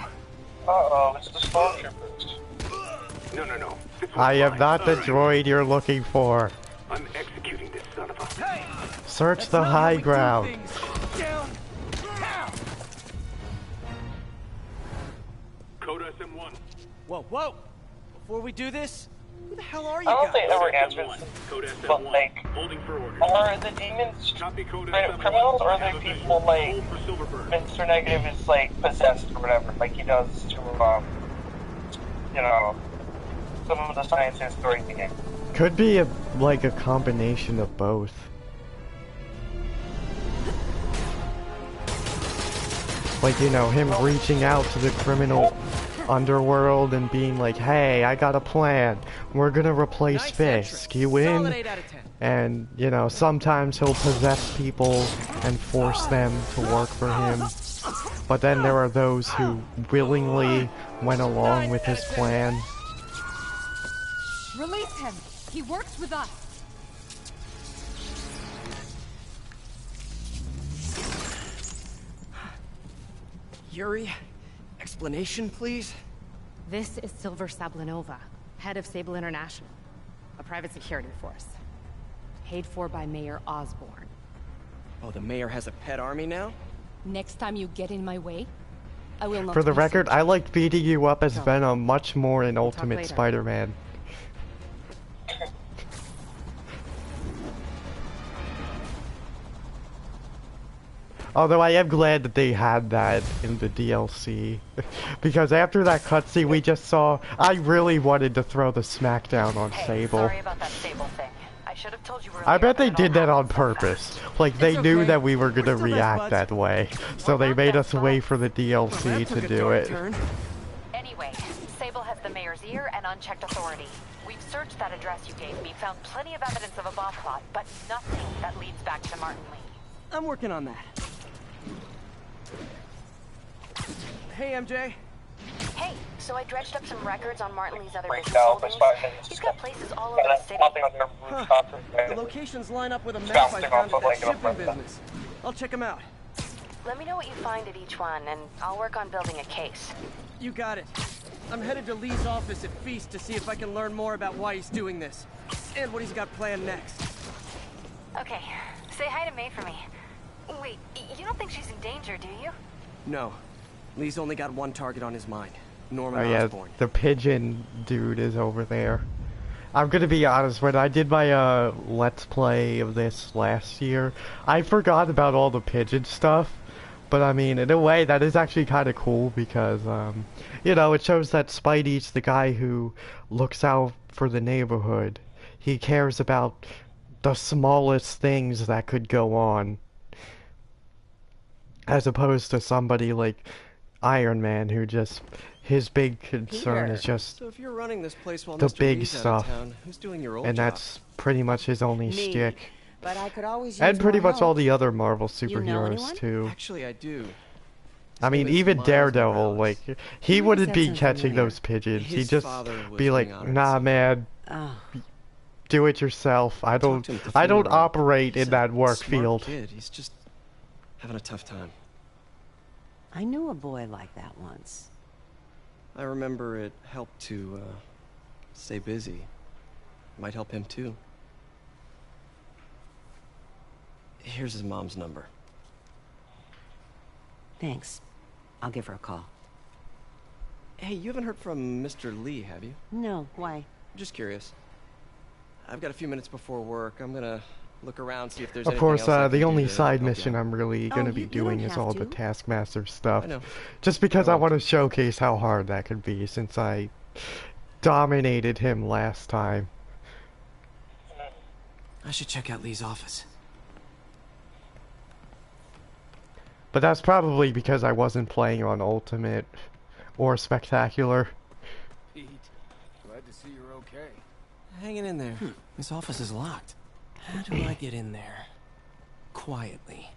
Uh-oh, it's the stormtroopers. No. I am not the droid you're looking for. I'm executing this son of a... Search the high ground. Code SM1. Whoa. Before we do this, who the hell are you I don't guys? think it ever answers, but like, are the demons criminals, or are they people like Mr. Negative is like possessed or whatever, like he does to, you know, some of the scientists during the game? Could be like a combination of both. Like, you know, him reaching out to the criminal underworld and being like, hey, I got a plan. We're gonna replace Fisk. You in? And, you know, sometimes he'll possess people and force them to work for him. But then there are those who willingly went along with his plan. Release him. He works with us. Yuri, explanation, please? This is Silver Sablinova, head of Sable International, a private security force. Paid for by Mayor Osborn. Oh, the mayor has a pet army now? Next time you get in my way, I will not. For the listen. record, I liked beating you up as Venom much more in Ultimate later. Spider-Man. Although I am glad that they had that in the DLC. Because after that cutscene we just saw, I really wanted to throw the smackdown on Sable. Sorry about that Sable thing. I should have told you earlier. I bet they did that on purpose. Like, they knew that we were gonna react that way. So they made us wait for the DLC to do it. Anyway, Sable has the mayor's ear and unchecked authority. We've searched that address you gave me, found plenty of evidence of a bomb plot, but nothing that leads back to Martin Lee. I'm working on that. Hey, MJ. Hey, so I dredged up some records on Martin Lee's other business holdings. He's got places all over the city. Huh. The locations line up with a map I found at that shipping business. I'll check them out. Let me know what you find at each one, and I'll work on building a case. You got it. I'm headed to Lee's office at Feast to see if I can learn more about why he's doing this. And what he's got planned next. Okay, say hi to May for me. Wait, you don't think she's in danger, do you? No. Lee's only got one target on his mind. Norman Oh yeah, Osborn. the pigeon dude is over there. I'm gonna be honest, when I did my Let's Play of this last year, I forgot about all the pigeon stuff. But I mean, in a way, that is actually kind of cool because, you know, it shows that Spidey's the guy who looks out for the neighborhood. He cares about the smallest things that could go on. As opposed to somebody like Iron Man, who just, his big concern is just so if you're running this place while the Mr. big Lee's out stuff. of town, who's doing your old And job? that's pretty much his only Me. shtick. But I could always use And pretty more much all help. the other Marvel You know superheroes anyone? too. Actually, I do. I mean, name is even Miles Daredevil, Morales. like, he Why wouldn't does be that sound catching familiar? those pigeons. He'd His just father was be like, being honored, nah, so- man, Oh, do it yourself. I don't, Talked to him at the I don't funeral. operate He's in a that work smart field. Kid. He's just having a tough time. I knew a boy like that once. I remember it helped to stay busy. Might help him too. Here's his mom's number. Thanks. I'll give her a call. Hey, you haven't heard from Mr. Lee, have you? No, why? Just curious. I've got a few minutes before work. I'm gonna look around, see if there's Of anything course, else I can the do only to side help you mission out. I'm really gonna be you doing don't is have all the to. Taskmaster stuff. I know. Just because I won't. want to showcase how hard that could be, since I dominated him last time. I should check out Lee's office. But that's probably because I wasn't playing on Ultimate or Spectacular. Pete, glad to see you're okay. Hanging in there. His office is locked. How do I get in there? Quietly.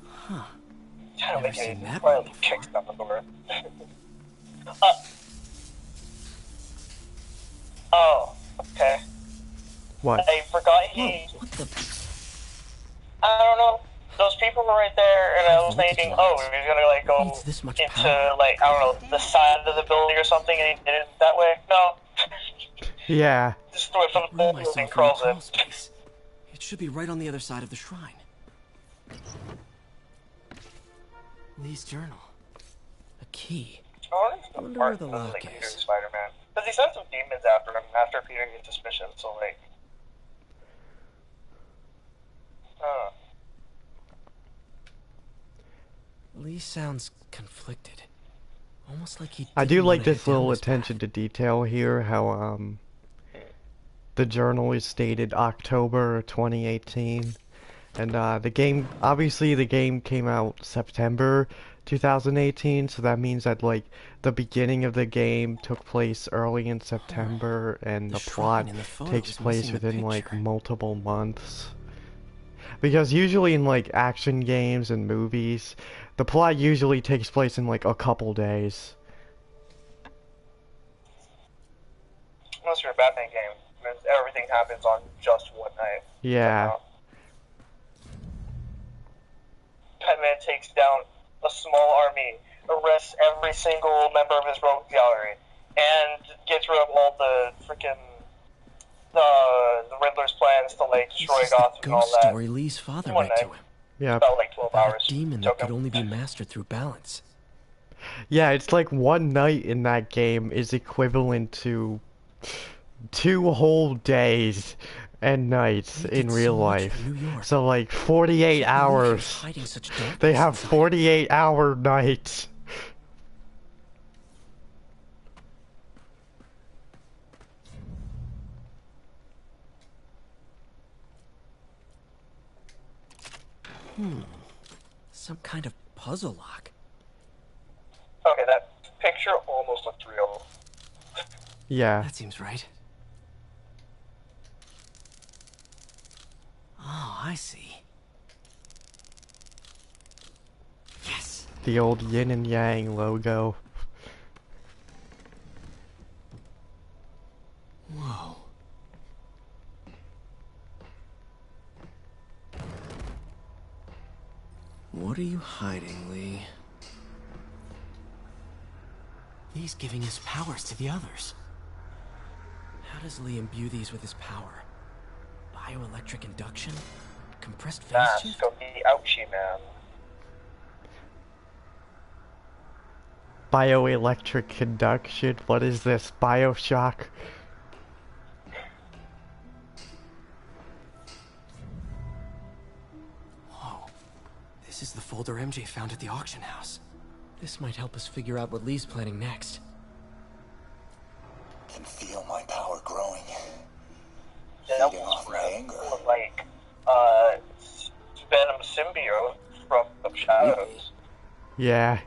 Huh. Never seen that one before. Kicks down the door. Oh, okay. What? I forgot he. What the? I don't know. Those people were right there, and I was thinking, oh, he's gonna like go Needs this much into power. like I don't know the side of the building or something, and he did it that way. No, Yeah. just through some Throw hole myself and in the crawls in. crawl space. It should be right on the other side of the shrine. Lee's journal. A key. Oh, I wonder where the lock like, is. Spider-Man. Because he sent some demons after him after Peter gets suspicion. So like, Lee sounds conflicted. Almost like he I do didn't like wanna this head down little this attention to detail here, how the journal is dated October 2018, and the game, obviously the game came out September 2018, so that means that like the beginning of the game took place early in September, and the plot shrine in the photo takes is place missing the within like picture. multiple months. Because usually in like action games and movies, the plot usually takes place in like a couple days. unless you're a Batman game, and everything happens on just one night. Yeah. Batman takes down a small army, arrests every single member of his rogue gallery, and gets rid of all the freaking the Riddler's plans to like destroy Gotham and all Ghost that. story Lee's father One read to night. him. Yeah. About like 12 About hours. a demon that could only be mastered through balance. Yeah, it's like one night in that game is equivalent to 2 whole days and nights in real life. So like 48 hours. They have 48-hour nights. Some kind of puzzle lock. Okay, that picture almost looked real. Yeah. That seems right. Oh, I see. Yes. The old yin and yang logo. Whoa. What are you hiding, Lee? He's giving his powers to the others. How does Lee imbue these with his power? Bioelectric induction? Compressed phase shift? That's gonna be ouchie, man. Bioelectric conduction? What is this? Bioshock? Whoa. This is the folder MJ found at the auction house. This might help us figure out what Lee's planning next. Can feel my power growing. Yeah, Feeding off my anger. Like, Venom symbiote from the shadows. Yeah.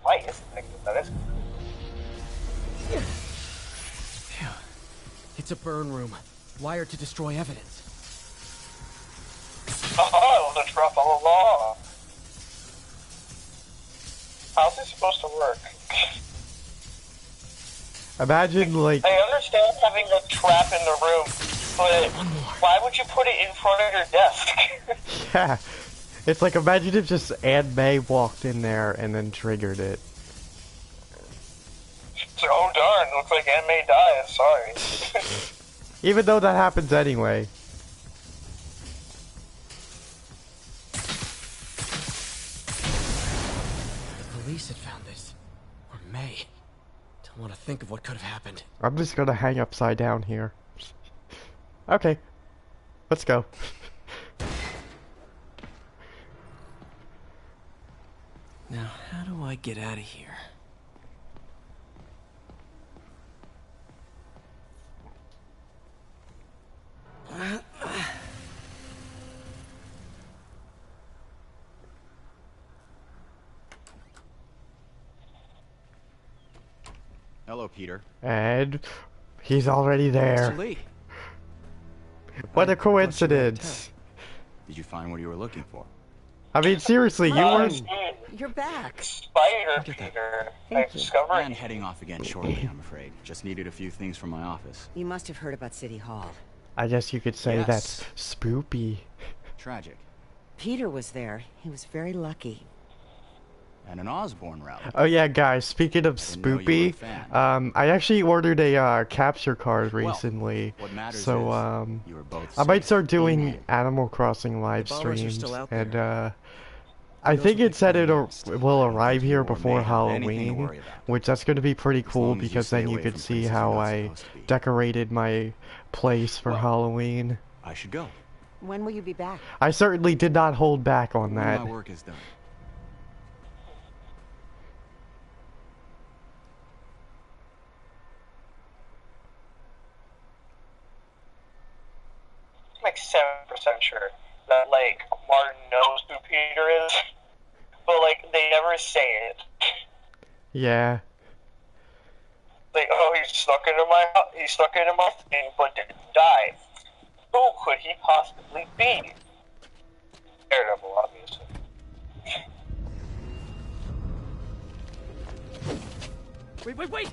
Why is that? Is Phew. It's a burn room, wired to destroy evidence. oh, the trap all along. How's this supposed to work? Imagine, like... I understand having a trap in the room, but why would you put it in front of your desk? Yeah. It's like, imagine if just Aunt May walked in there and then triggered it. So, oh darn, looks like Aunt May died, sorry. Even though that happens anyway. The police had found this. Or May. Don't want to think of what could have happened. I'm just gonna hang upside down here. Okay. Let's go. Now, how do I get out of here? Hello, Peter. And he's already there. Mr. Lee. What a coincidence. Did you find what you were looking for? I mean, seriously, you weren't... You're back. Spider Peter. I discovered. And heading off again shortly, I'm afraid. Just needed a few things from my office. You must have heard about City Hall. I guess you could say Yes. that's spoopy. Tragic. Peter was there. He was very lucky. And an Osborn rally. Oh yeah, guys, speaking of spoopy, I actually ordered a capture card recently. What matters so is you were both I might safe. start doing Animal Crossing live bombers are streams, still out and I think it said it will arrive here before Halloween, which that's going to be pretty cool long as you because stay then you away could from see places how you're not I supposed to be. decorated my place for Halloween. I should go. When will you be back? I certainly did not hold back on When that. my work is done. I'm like 7% sure that like Martin knows who Peter is, but like they never say it. Yeah. Like, oh, he snuck into my thing, but didn't die. Who could he possibly be? Daredevil, obviously. Wait!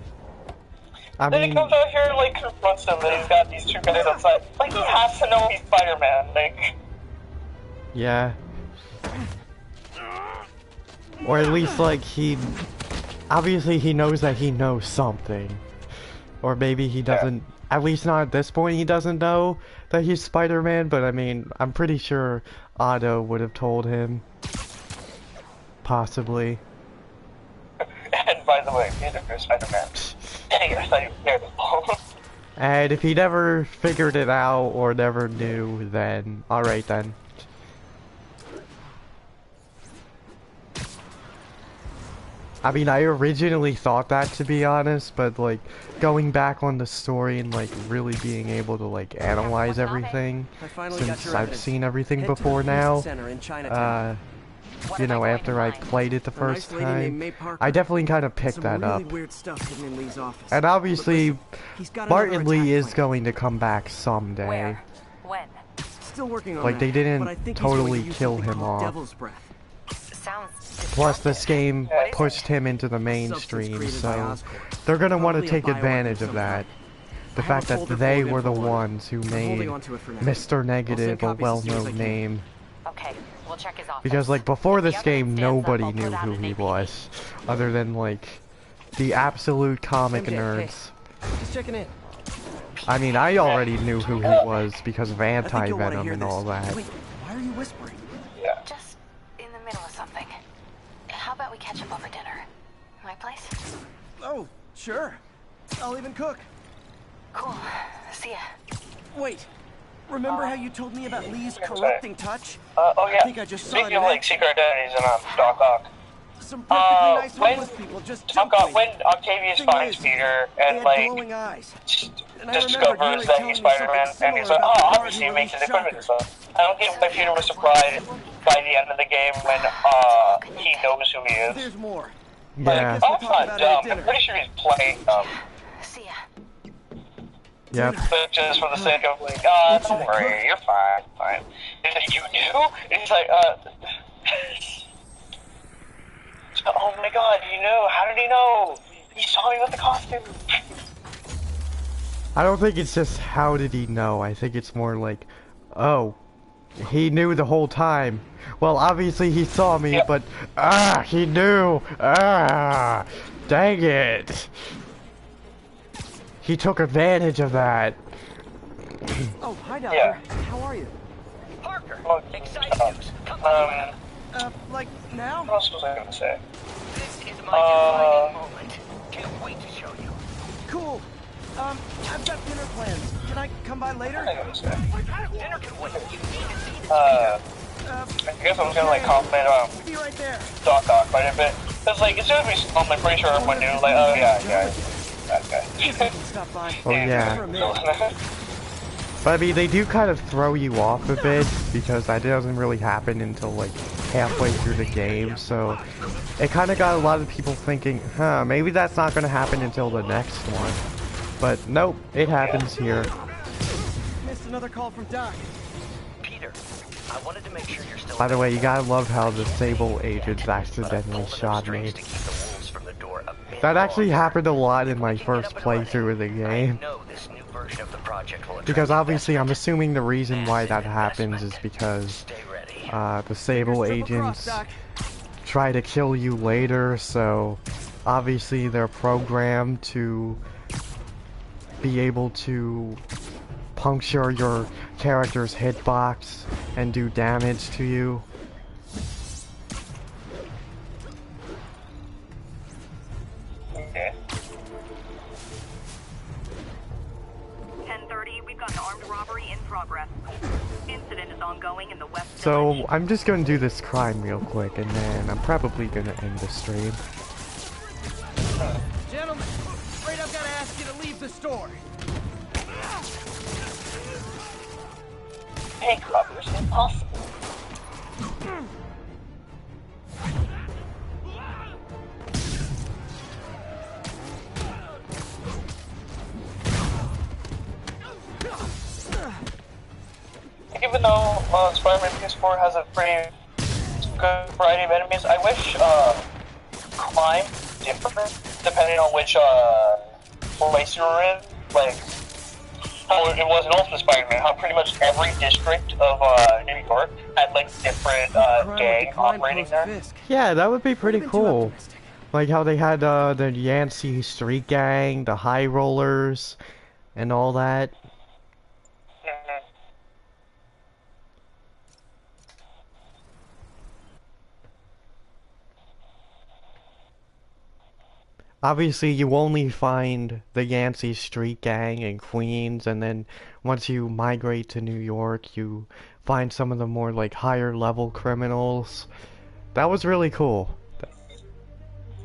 I Then he mean, comes out here and like confronts him, and he's got these two guys outside. Like he has to know he's Spider-Man. Like, yeah. Or at least like obviously he knows that he knows something. Or maybe he doesn't, at least not at this point he doesn't know that he's Spider-Man, but I mean, I'm pretty sure Otto would have told him. Possibly. And by the way, Peter is Spider-Man. Dang, I thought you were there. And if he never figured it out or never knew, then alright then. I mean, I originally thought that, to be honest, but like going back on the story and like really being able to like analyze everything, since I've seen everything before now, you know, after I played it the first time, I definitely kind of picked that up. And obviously, Martin Lee is going to come back someday. When? Still working on like, they didn't totally kill him off. Plus, this game pushed him into the mainstream, so they're gonna want to take advantage of that. The fact that they were the ones who made Mr. Negative a well-known name. Okay, we'll check his office. Because, like, before this game, nobody knew who he was, other than, like, the absolute comic nerds. Just checking in. I mean, I already knew who he was because of Anti-Venom and all that. Wait, why are you whispering? Yeah. Just in the middle of something. How about we catch up over dinner? My place? Oh, sure. I'll even cook. Cool. See ya. Wait. Remember how you told me about Lee's corrupting touch? Oh yeah. I think I just saw it. Speaking of like secret identities and Doc Ock. Some perfectly nice homeless people just when Octavius finds Peter and like discovers that he's Spider-Man, and he's like, oh, obviously he makes his equipment and stuff. I don't get why Peter was surprised by the end of the game when he knows who he is. There's more. Yeah. I'm not dumb. I'm pretty sure he's playing dumb. See ya. Yep. But just for the sake of like, don't worry, you're fine. He's like, you knew? He's like, oh my god, you knew? How did he know? He saw me with the costume. I don't think it's just how did he know. I think it's more like, oh, he knew the whole time. Well, obviously he saw me, but he knew. Dang it. He took advantage of that. Oh, hi, Doctor. Yeah. How are you? Parker, exciting news. Come like now? What else was I gonna say? This is my defining moment. Can't wait to show you. Cool. I've got dinner plans. Can I come by later? Dinner can wait. You need to see this I guess I was gonna like compliment be right there. Doc Ock quite a bit. Cause like as soon as we saw him, I'm pretty sure everyone knew like, oh yeah, that guy. Oh yeah. But I mean, they do kind of throw you off a bit, because that doesn't really happen until like halfway through the game, so it kind of got a lot of people thinking, huh, maybe that's not going to happen until the next one. But nope, it happens here. Missed another call from Doc. Peter, I wanted to make sure you're still. By the way, you gotta love how the Sable agents accidentally shot me. That actually happened a lot in my first playthrough of the game. Because obviously I'm assuming the reason why that happens is because the Sable agents try to kill you later, so obviously they're programmed to be able to puncture your character's hitbox and do damage to you. Okay. 10:30. We've got an armed robbery in progress. Incident is ongoing in the west. So I'm just gonna do this crime real quick, and then I'm probably gonna end the stream. Gentlemen, afraid I've got to ask you to leave the store. Bank robbers, impossible. Even though Spider-Man PS4 has a pretty good variety of enemies, I wish crime different depending on which place you were in. Like how it was in Ultimate Spider-Man, how pretty much every district of New York had like different gang operating there. Yeah, that would be pretty cool. Like how they had the Yancey Street Gang, the High Rollers, and all that. obviously you only find the Yancey Street Gang in Queens, and then once you migrate to New York, you find some of the more like higher level criminals. That was really cool.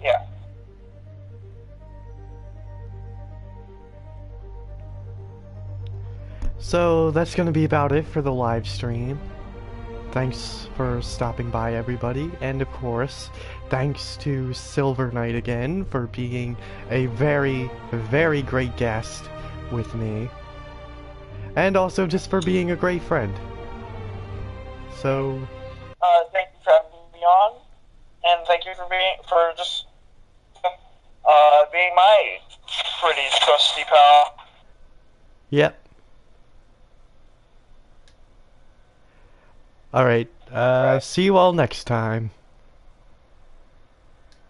Yeah. So that's gonna be about it for the live stream. Thanks for stopping by, everybody, and of course, thanks to SilverKnight again for being a very, very great guest with me, and also just for being a great friend. So, thank you for having me on, and thank you for being my pretty trusty pal. yep. Alright, see you all next time.